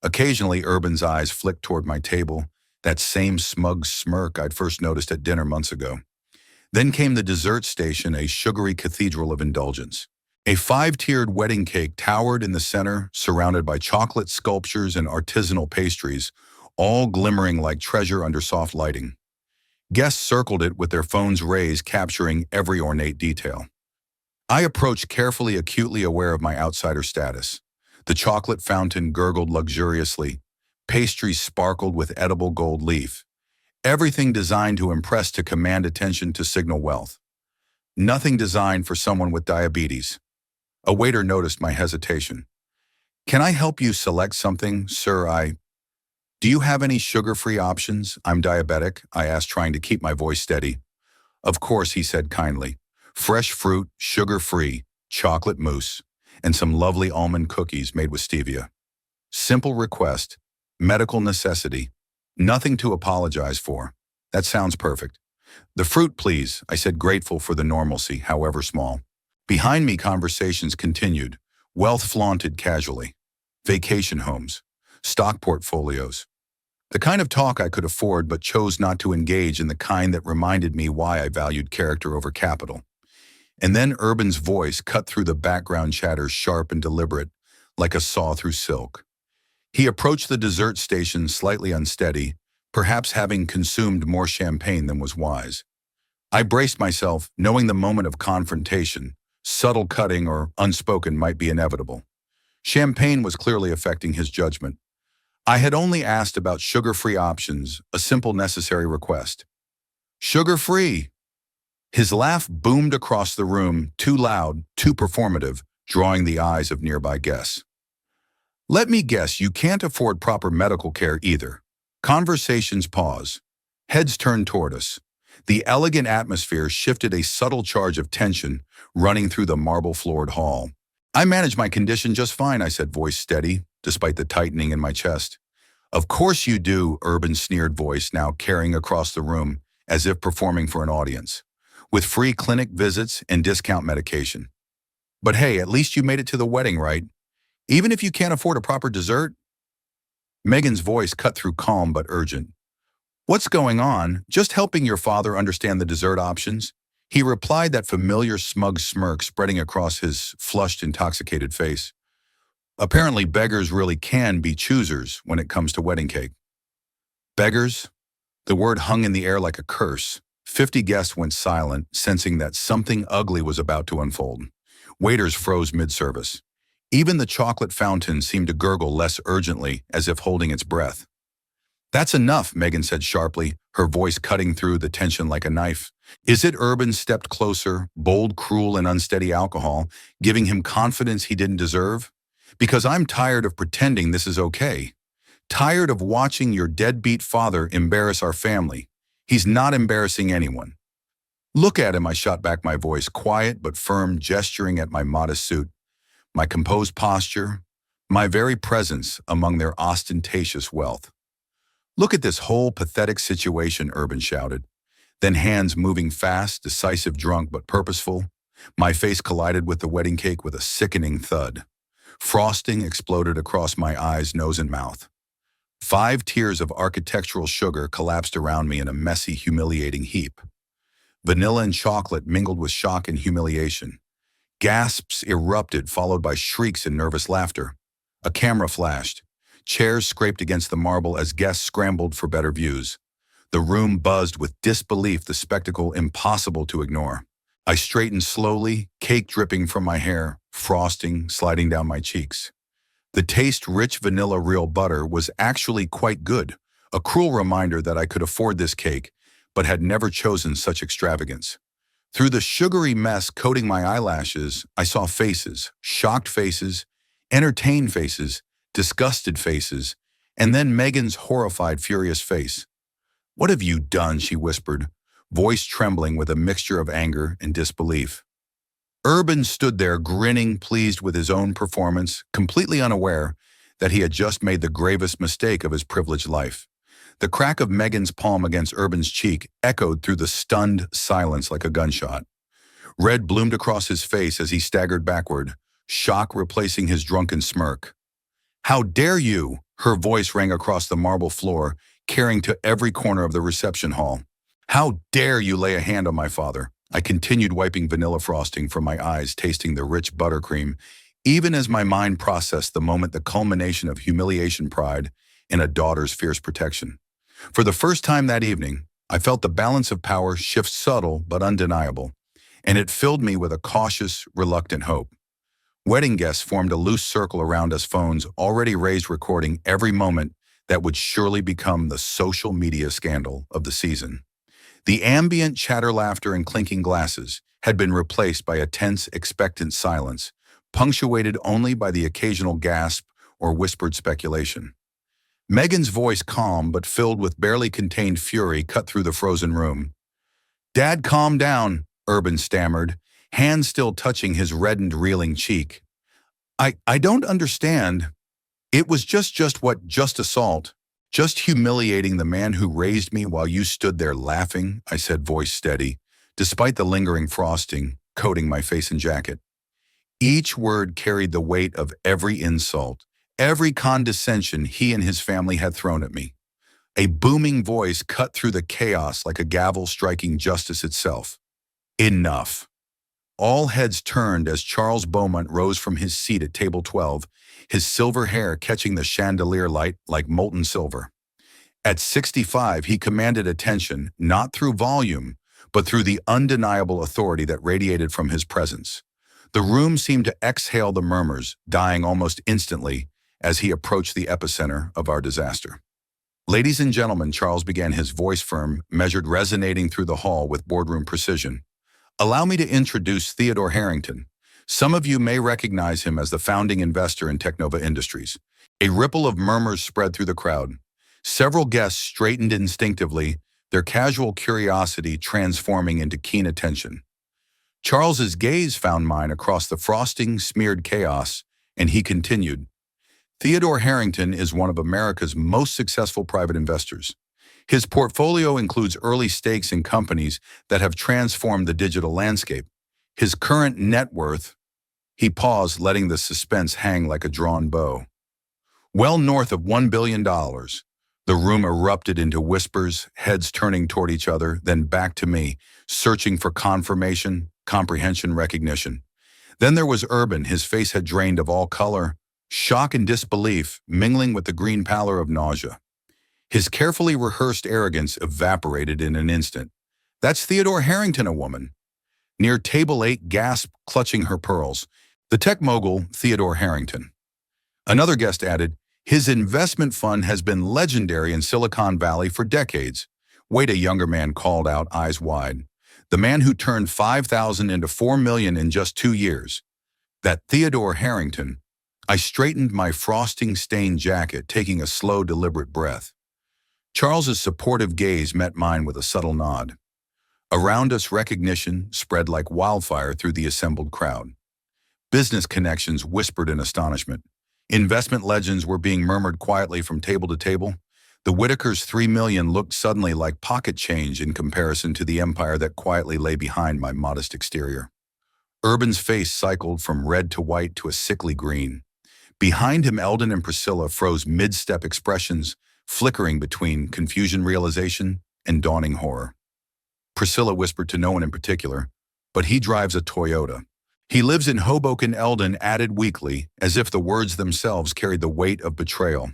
Occasionally, Urban's eyes flicked toward my table, that same smug smirk I'd first noticed at dinner months ago. Then came the dessert station, a sugary cathedral of indulgence. A 5-tiered wedding cake towered in the center, surrounded by chocolate sculptures and artisanal pastries, all glimmering like treasure under soft lighting. Guests circled it with their phones raised, capturing every ornate detail. I approached carefully, acutely aware of my outsider status. The chocolate fountain gurgled luxuriously. Pastries sparkled with edible gold leaf. Everything designed to impress, to command attention, to signal wealth. Nothing designed for someone with diabetes. A waiter noticed my hesitation. "Can I help you select something, sir? Do you have any sugar-free options? I'm diabetic," I asked, trying to keep my voice steady. "Of course," he said kindly. "Fresh fruit, sugar-free, chocolate mousse, and some lovely almond cookies made with stevia. Simple request, medical necessity. Nothing to apologize for." "That sounds perfect." "The fruit, please," I said, grateful for the normalcy, however small. Behind me, conversations continued. Wealth flaunted casually. Vacation homes. Stock portfolios. The kind of talk I could afford but chose not to engage in, the kind that reminded me why I valued character over capital. And then Urban's voice cut through the background chatter, sharp and deliberate, like a saw through silk. He approached the dessert station slightly unsteady, perhaps having consumed more champagne than was wise. I braced myself, knowing the moment of confrontation, subtle cutting or unspoken, might be inevitable. Champagne was clearly affecting his judgment. I had only asked about sugar-free options, a simple necessary request. "Sugar-free!" His laugh boomed across the room, too loud, too performative, drawing the eyes of nearby guests. "Let me guess, you can't afford proper medical care either." Conversations pause. Heads turned toward us. The elegant atmosphere shifted, a subtle charge of tension running through the marble-floored hall. "I manage my condition just fine," I said, voice steady, despite the tightening in my chest. "Of course you do," Urban's sneered voice now carrying across the room, as if performing for an audience. "With free clinic visits and discount medication. But hey, at least you made it to the wedding, right? Even if you can't afford a proper dessert?" Megan's voice cut through, calm but urgent. "What's going on? Just helping your father understand the dessert options." He replied, that familiar smug smirk spreading across his flushed, intoxicated face. "Apparently beggars really can be choosers when it comes to wedding cake." Beggars? The word hung in the air like a curse. 50 guests went silent, sensing that something ugly was about to unfold. Waiters froze mid-service. Even the chocolate fountain seemed to gurgle less urgently, as if holding its breath. "That's enough," Megan said sharply, her voice cutting through the tension like a knife. "Is it?" Urban stepped closer, bold, cruel, and unsteady alcohol, giving him confidence he didn't deserve. "Because I'm tired of pretending this is okay. Tired of watching your deadbeat father embarrass our family. He's not embarrassing anyone." "Look at him," I shot back, my voice quiet but firm, gesturing at my modest suit, my composed posture, my very presence among their ostentatious wealth. "Look at this whole pathetic situation," Urban shouted. Then, hands moving fast, decisive, drunk but purposeful, my face collided with the wedding cake with a sickening thud. Frosting exploded across my eyes, nose, and mouth. 5 tiers of architectural sugar collapsed around me in a messy, humiliating heap. Vanilla and chocolate mingled with shock and humiliation. Gasps erupted, followed by shrieks and nervous laughter. A camera flashed. Chairs scraped against the marble as guests scrambled for better views. The room buzzed with disbelief, the spectacle impossible to ignore. I straightened slowly, cake dripping from my hair, frosting sliding down my cheeks. The taste-rich vanilla real butter was actually quite good, a cruel reminder that I could afford this cake, but had never chosen such extravagance. Through the sugary mess coating my eyelashes, I saw faces, shocked faces, entertained faces, disgusted faces, and then Megan's horrified, furious face. "What have you done?" she whispered, voice trembling with a mixture of anger and disbelief. Urban stood there grinning, pleased with his own performance, completely unaware that he had just made the gravest mistake of his privileged life. The crack of Megan's palm against Urban's cheek echoed through the stunned silence like a gunshot. Red bloomed across his face as he staggered backward, shock replacing his drunken smirk. "How dare you?" Her voice rang across the marble floor, carrying to every corner of the reception hall. "How dare you lay a hand on my father?" I continued, wiping vanilla frosting from my eyes, tasting the rich buttercream, even as my mind processed the moment, the culmination of humiliation, pride, and a daughter's fierce protection. For the first time that evening, I felt the balance of power shift, subtle but undeniable, and it filled me with a cautious, reluctant hope. Wedding guests formed a loose circle around us, phones already raised, recording every moment that would surely become the social media scandal of the season. The ambient chatter, laughter, and clinking glasses had been replaced by a tense, expectant silence, punctuated only by the occasional gasp or whispered speculation. Megan's voice, calm but filled with barely contained fury, cut through the frozen room. "Dad, calm down," Urban stammered, hands still touching his reddened, reeling cheek. I don't understand. It was just assault. Just humiliating the man who raised me while you stood there laughing," I said, voice steady, despite the lingering frosting coating my face and jacket. Each word carried the weight of every insult, every condescension he and his family had thrown at me. A booming voice cut through the chaos like a gavel striking justice itself. "Enough." All heads turned as Charles Beaumont rose from his seat at table 12, his silver hair catching the chandelier light like molten silver. At 65, he commanded attention not through volume, but through the undeniable authority that radiated from his presence. The room seemed to exhale the murmurs, dying almost instantly as he approached the epicenter of our disaster. "Ladies and gentlemen," Charles began, his voice firm, measured, resonating through the hall with boardroom precision. "Allow me to introduce Theodore Harrington. Some of you may recognize him as the founding investor in Technova Industries." A ripple of murmurs spread through the crowd. Several guests straightened instinctively, their casual curiosity transforming into keen attention. Charles's gaze found mine across the frosting-smeared chaos, and he continued, "Theodore Harrington is one of America's most successful private investors. His portfolio includes early stakes in companies that have transformed the digital landscape. His current net worth," he paused, letting the suspense hang like a drawn bow, "well north of $1 billion. The room erupted into whispers, heads turning toward each other, then back to me, searching for confirmation, comprehension, recognition. Then there was Urban. His face had drained of all color, shock and disbelief mingling with the green pallor of nausea. His carefully rehearsed arrogance evaporated in an instant. "That's Theodore Harrington, a woman." Near table 8 gasped, clutching her pearls. "The tech mogul, Theodore Harrington." Another guest added, "His investment fund has been legendary in Silicon Valley for decades." "Wait," a younger man called out, eyes wide. "The man who turned 5,000 into 4 million in just 2 years. That Theodore Harrington." I straightened my frosting-stained jacket, taking a slow, deliberate breath. Charles's supportive gaze met mine with a subtle nod. Around us, recognition spread like wildfire through the assembled crowd. Business connections whispered in astonishment. Investment legends were being murmured quietly from table to table. The Whitakers' 3 million looked suddenly like pocket change in comparison to the empire that quietly lay behind my modest exterior. Urban's face cycled from red to white to a sickly green. Behind him, Eldon and Priscilla froze mid-step, expressions flickering between confusion realization and dawning horror. Priscilla whispered to no one in particular, but he drives a Toyota. He lives in Hoboken, Eldon added weakly, as if the words themselves carried the weight of betrayal.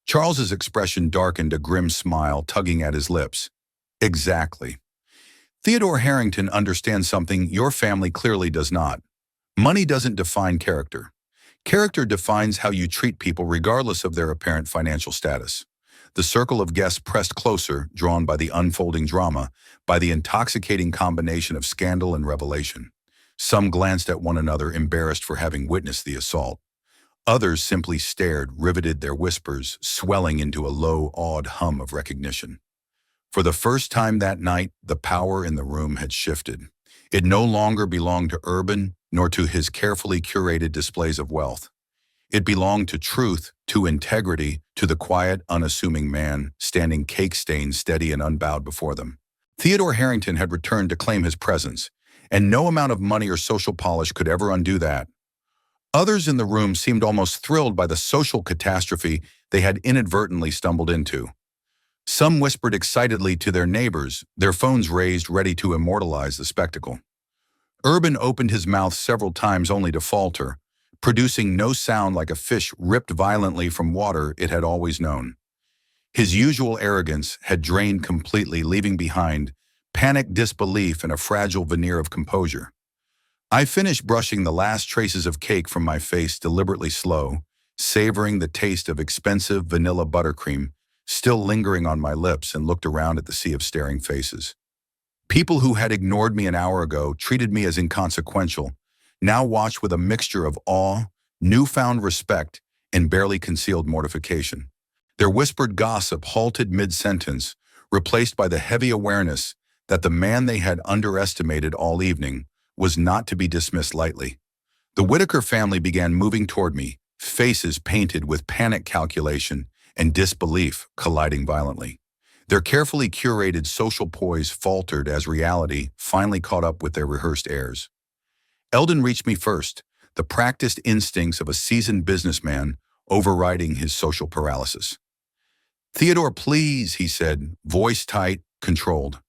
Charles's expression darkened, a grim smile tugging at his lips. Exactly. Theodore Harrington understands something your family clearly does not. Money doesn't define character. Character defines how you treat people regardless of their apparent financial status. The circle of guests pressed closer, drawn by the unfolding drama, by the intoxicating combination of scandal and revelation. Some glanced at one another, embarrassed for having witnessed the assault. Others simply stared, riveted, their whispers swelling into a low, awed hum of recognition. For the first time that night, the power in the room had shifted. It no longer belonged to Urban, nor to his carefully curated displays of wealth. It belonged to truth, to integrity, to the quiet, unassuming man, standing cake-stained, steady and unbowed before them. Theodore Harrington had returned to claim his presence, and no amount of money or social polish could ever undo that. Others in the room seemed almost thrilled by the social catastrophe they had inadvertently stumbled into. Some whispered excitedly to their neighbors, their phones raised, ready to immortalize the spectacle. Urban opened his mouth several times only to falter, producing no sound, like a fish ripped violently from water it had always known. His usual arrogance had drained completely, leaving behind panic, disbelief, and a fragile veneer of composure. I finished brushing the last traces of cake from my face, deliberately slow, savoring the taste of expensive vanilla buttercream still lingering on my lips, and looked around at the sea of staring faces. People who had ignored me an hour ago, treated me as inconsequential, now watched with a mixture of awe, newfound respect, and barely concealed mortification. Their whispered gossip halted mid-sentence, replaced by the heavy awareness that the man they had underestimated all evening was not to be dismissed lightly. The Whitaker family began moving toward me, faces painted with panic, calculation, and disbelief colliding violently. Their carefully curated social poise faltered as reality finally caught up with their rehearsed airs. Eldon reached me first, the practiced instincts of a seasoned businessman overriding his social paralysis. "Theodore, please," he said, voice tight, controlled.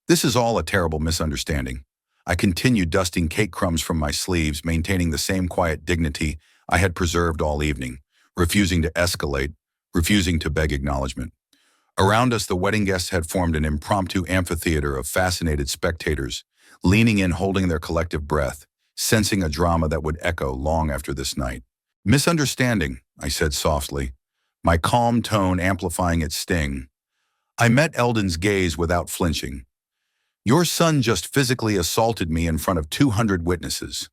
"This is all a terrible misunderstanding." I continued, dusting cake crumbs from my sleeves, maintaining the same quiet dignity I had preserved all evening, refusing to escalate, refusing to beg acknowledgement. Around us, the wedding guests had formed an impromptu amphitheater of fascinated spectators, leaning in, holding their collective breath, sensing a drama that would echo long after this night. "Misunderstanding," I said softly, my calm tone amplifying its sting. I met Eldon's gaze without flinching. "Your son just physically assaulted me in front of 200 witnesses.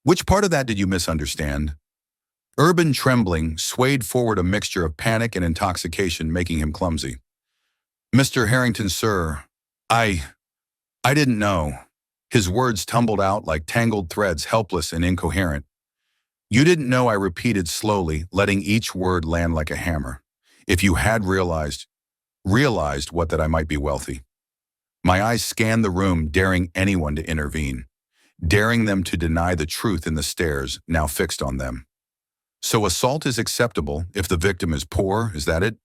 Which part of that did you misunderstand?" Urban, trembling, swayed forward, a mixture of panic and intoxication making him clumsy. "Mr. Harrington, sir, I didn't know." His words tumbled out like tangled threads, helpless and incoherent. "You didn't know," I repeated slowly, letting each word land like a hammer. "If you had realized what, that I might be wealthy." My eyes scanned the room, daring anyone to intervene, daring them to deny the truth in the stares now fixed on them. "So assault is acceptable if the victim is poor, is that it?"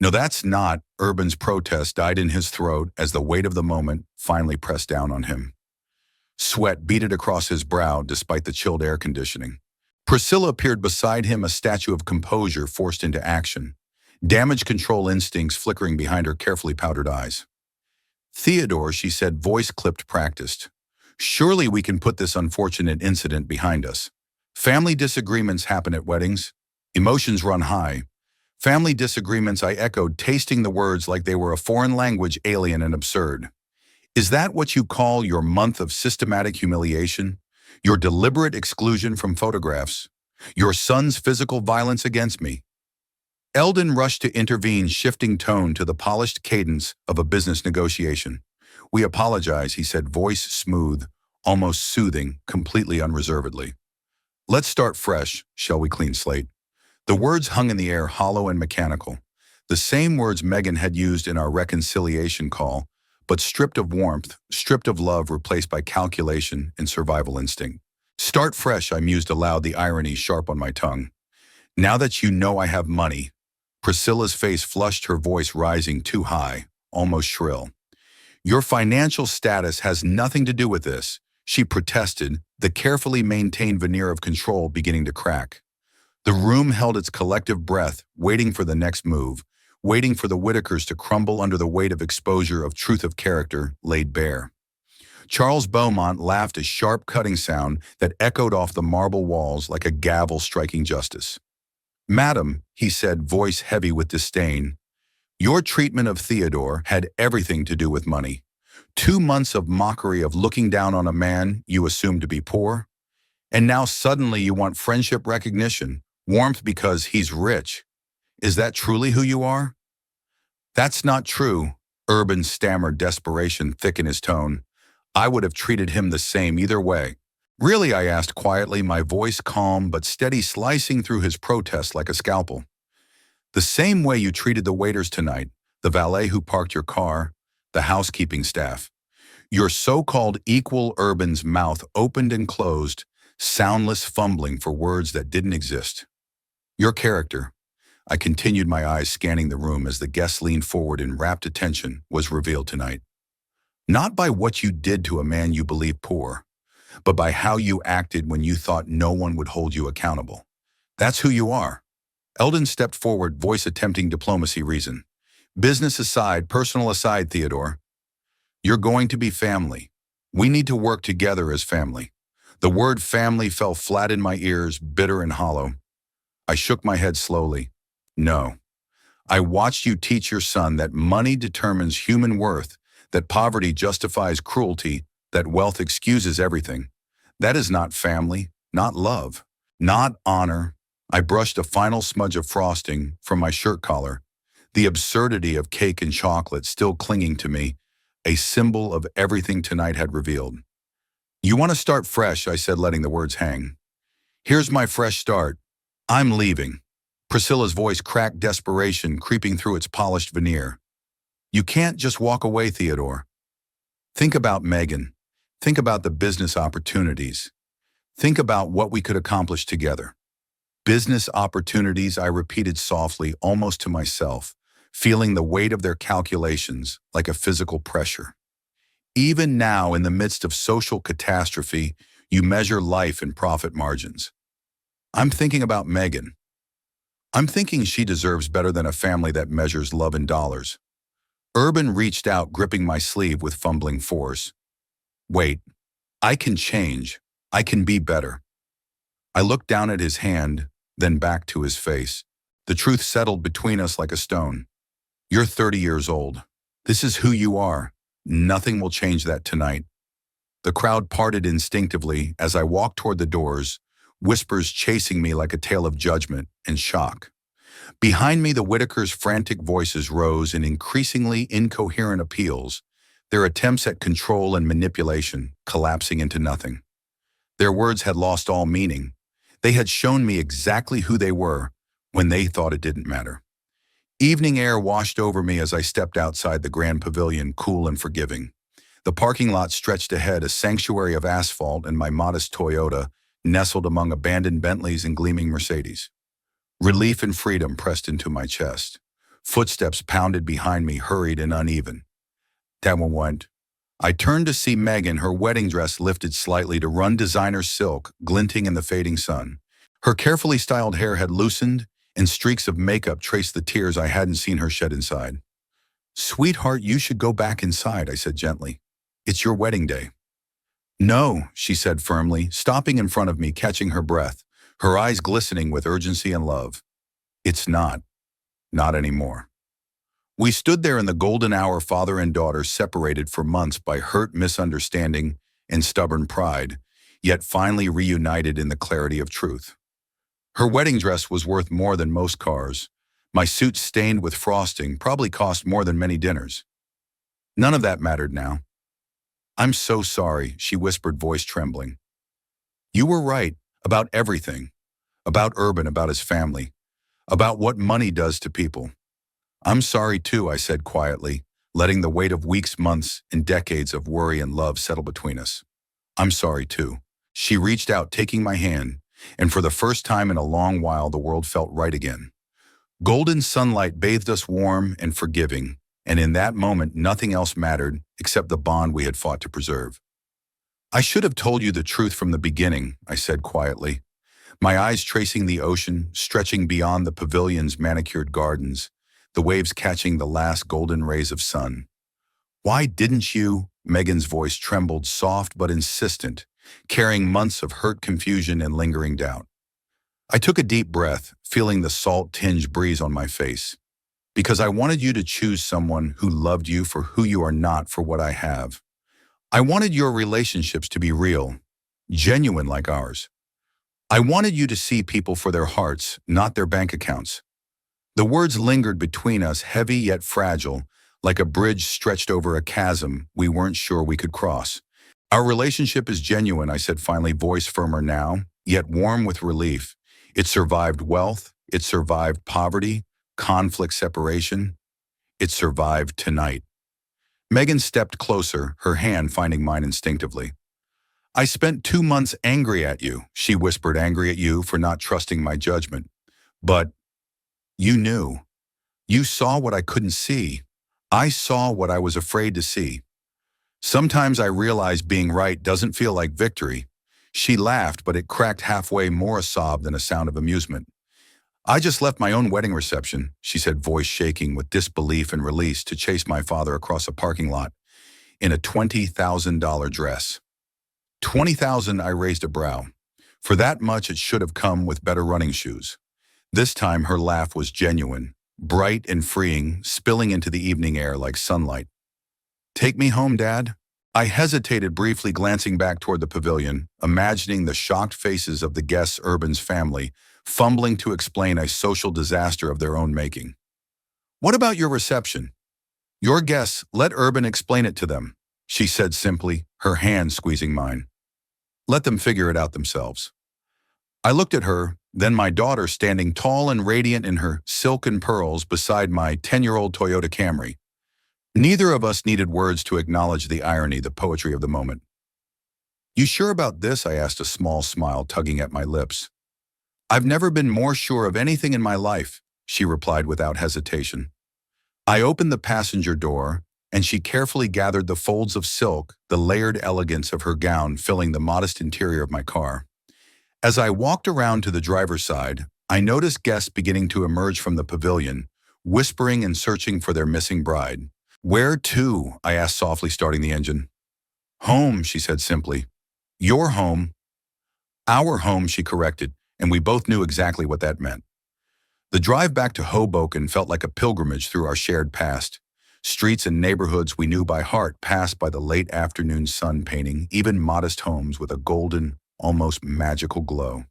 "No, that's not." Urban's protest died in his throat as the weight of the moment finally pressed down on him. Sweat beaded across his brow despite the chilled air conditioning. Priscilla appeared beside him, a statue of composure forced into action, damage control instincts flickering behind her carefully powdered eyes. "Theodore," she said, voice clipped, practiced, "surely we can put this unfortunate incident behind us. Family disagreements happen at weddings. Emotions run high. Family disagreements," I echoed, tasting the words like they were a foreign language, alien and absurd. "Is that what you call your month of systematic humiliation? Your deliberate exclusion from photographs? Your son's physical violence against me?" Eldon rushed to intervene, shifting tone to the polished cadence of a business negotiation. "We apologize," he said, voice smooth, almost soothing, completely unreservedly. "Let's start fresh, shall we, clean slate?" The words hung in the air, hollow and mechanical. The same words Megan had used in our reconciliation call, but stripped of warmth, stripped of love, replaced by calculation and survival instinct. "Start fresh," I mused aloud, the irony sharp on my tongue. "Now that you know I have money." Priscilla's face flushed, her voice rising too high, almost shrill. Your financial status has nothing to do with this, she protested, the carefully maintained veneer of control beginning to crack. The room held its collective breath, waiting for the next move, waiting for the Whitakers to crumble under the weight of exposure of truth of character laid bare. Charles Beaumont laughed, a sharp cutting sound that echoed off the marble walls like a gavel striking justice. Madam, he said, voice heavy with disdain, your treatment of Theodore had everything to do with money. 2 months of mockery of looking down on a man you assumed to be poor, and now suddenly you want friendship recognition, warmth because he's rich. Is that truly who you are? That's not true, Urban stammered, desperation thick in his tone. I would have treated him the same either way. Really, I asked quietly, my voice calm but steady, slicing through his protest like a scalpel. The same way you treated the waiters tonight, the valet who parked your car, the housekeeping staff. Your so-called equal. Urban's mouth opened and closed, soundless fumbling for words that didn't exist. Your character, I continued, my eyes scanning the room as the guests leaned forward in rapt attention, was revealed tonight. Not by what you did to a man you believed poor, but by how you acted when you thought no one would hold you accountable. That's who you are. Eldon stepped forward, voice attempting diplomacy reason. Business aside, personal aside, Theodore. You're going to be family. We need to work together as family. The word family fell flat in my ears, bitter and hollow. I shook my head slowly. No. I watched you teach your son that money determines human worth, that poverty justifies cruelty, that wealth excuses everything. That is not family, not love, not honor. I brushed a final smudge of frosting from my shirt collar, the absurdity of cake and chocolate still clinging to me, a symbol of everything tonight had revealed. You want to start fresh, I said, letting the words hang. Here's my fresh start. I'm leaving. Priscilla's voice cracked, desperation creeping through its polished veneer. You can't just walk away, Theodore. Think about Megan. Think about the business opportunities. Think about what we could accomplish together. Business opportunities, I repeated softly, almost to myself, feeling the weight of their calculations like a physical pressure. Even now, in the midst of social catastrophe, you measure life in profit margins. I'm thinking about Megan. I'm thinking she deserves better than a family that measures love in dollars. Urban reached out, gripping my sleeve with fumbling force. Wait, I can change. I can be better. I looked down at his hand, then back to his face. The truth settled between us like a stone. You're 30 years old. This is who you are. Nothing will change that tonight. The crowd parted instinctively as I walked toward the doors, whispers chasing me like a tale of judgment and shock. Behind me, the Whitakers' frantic voices rose in increasingly incoherent appeals, their attempts at control and manipulation collapsing into nothing. Their words had lost all meaning. They had shown me exactly who they were when they thought it didn't matter. Evening air washed over me as I stepped outside the grand pavilion, cool and forgiving. The parking lot stretched ahead, a sanctuary of asphalt, and my modest Toyota nestled among abandoned Bentleys and gleaming Mercedes. Relief and freedom pressed into my chest. Footsteps pounded behind me, hurried and uneven. That one went. I turned to see Megan, her wedding dress lifted slightly to run designer silk, glinting in the fading sun. Her carefully styled hair had loosened, and streaks of makeup traced the tears I hadn't seen her shed inside. Sweetheart, you should go back inside, I said gently. It's your wedding day. No, she said firmly, stopping in front of me, catching her breath, her eyes glistening with urgency and love. It's not. Not anymore. We stood there in the golden hour, father and daughter, separated for months by hurt, misunderstanding, and stubborn pride, yet finally reunited in the clarity of truth. Her wedding dress was worth more than most cars. My suit, stained with frosting, probably cost more than many dinners. None of that mattered now. I'm so sorry, she whispered, voice trembling. You were right about everything. About Urban, about his family, about what money does to people. I'm sorry too, I said quietly, letting the weight of weeks, months, and decades of worry and love settle between us. I'm sorry too. She reached out, taking my hand, and for the first time in a long while, the world felt right again. Golden sunlight bathed us warm and forgiving, and in that moment nothing else mattered except the bond we had fought to preserve. I should have told you the truth from the beginning, I said quietly, my eyes tracing the ocean, stretching beyond the pavilion's manicured gardens, the waves catching the last golden rays of sun. Why didn't you? Megan's voice trembled, soft but insistent, carrying months of hurt confusion and lingering doubt. I took a deep breath, feeling the salt-tinged breeze on my face. Because I wanted you to choose someone who loved you for who you are, not for what I have. I wanted your relationships to be real, genuine like ours. I wanted you to see people for their hearts, not their bank accounts. The words lingered between us, heavy yet fragile, like a bridge stretched over a chasm we weren't sure we could cross. Our relationship is genuine, I said finally, voice firmer now, yet warm with relief. It survived wealth, it survived poverty, conflict, separation. It survived tonight. Megan stepped closer, her hand finding mine instinctively. I spent 2 months angry at you, she whispered, angry at you for not trusting my judgment. But you knew. You saw what I couldn't see. I saw what I was afraid to see. Sometimes I realize being right doesn't feel like victory. She laughed, but it cracked halfway, more a sob than a sound of amusement. I just left my own wedding reception, she said, voice shaking with disbelief and release, to chase my father across a parking lot in a $20,000 dress. $20,000, I raised a brow. For that much, it should have come with better running shoes. This time, her laugh was genuine, bright and freeing, spilling into the evening air like sunlight. Take me home, Dad? I hesitated briefly, glancing back toward the pavilion, imagining the shocked faces of the guests, Urban's family, fumbling to explain a social disaster of their own making. What about your reception? Your guests, let Urban explain it to them, she said simply, her hand squeezing mine. Let them figure it out themselves. I looked at her, then my daughter standing tall and radiant in her silken pearls beside my 10-year-old Toyota Camry. Neither of us needed words to acknowledge the irony, the poetry of the moment. You sure about this? I asked, a small smile tugging at my lips. I've never been more sure of anything in my life, she replied without hesitation. I opened the passenger door, and she carefully gathered the folds of silk, the layered elegance of her gown filling the modest interior of my car. As I walked around to the driver's side, I noticed guests beginning to emerge from the pavilion, whispering and searching for their missing bride. Where to? I asked softly, starting the engine. Home, she said simply. Your home. Our home, she corrected, and we both knew exactly what that meant. The drive back to Hoboken felt like a pilgrimage through our shared past. Streets and neighborhoods we knew by heart passed by the late afternoon sun, painting even modest homes with a golden, almost magical glow.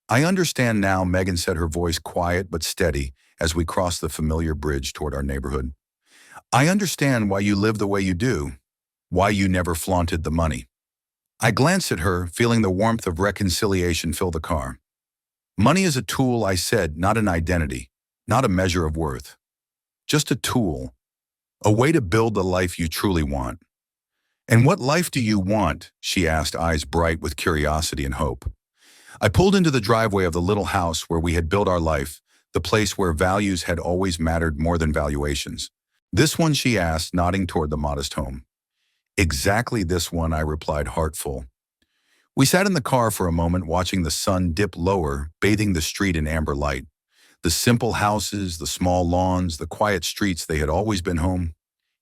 I understand now, Megan said, her voice quiet but steady as we crossed the familiar bridge toward our neighborhood. I understand why you live the way you do, why you never flaunted the money. I glanced at her, feeling the warmth of reconciliation fill the car. Money is a tool, I said, not an identity, not a measure of worth. Just a tool, a way to build the life you truly want. And what life do you want? She asked, eyes bright with curiosity and hope. I pulled into the driveway of the little house where we had built our life, the place where values had always mattered more than valuations. This one, she asked, nodding toward the modest home. Exactly this one, I replied, heartful. We sat in the car for a moment, watching the sun dip lower, bathing the street in amber light. The simple houses, the small lawns, the quiet streets, they had always been home.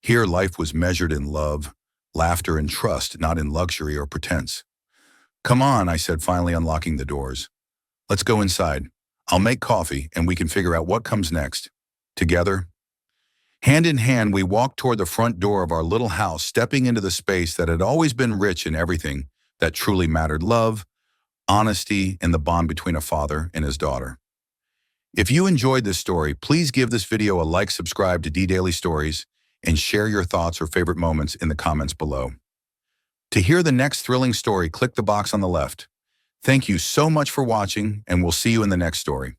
Here, life was measured in love, laughter, and trust, not in luxury or pretense. Come on, I said, finally unlocking the doors. Let's go inside. I'll make coffee, and we can figure out what comes next. Together. Hand in hand, we walked toward the front door of our little house, stepping into the space that had always been rich in everything that truly mattered: love, honesty, and the bond between a father and his daughter. If you enjoyed this story, please give this video a like, subscribe to D-Daily Stories, and share your thoughts or favorite moments in the comments below. To hear the next thrilling story, click the box on the left. Thank you so much for watching, and we'll see you in the next story.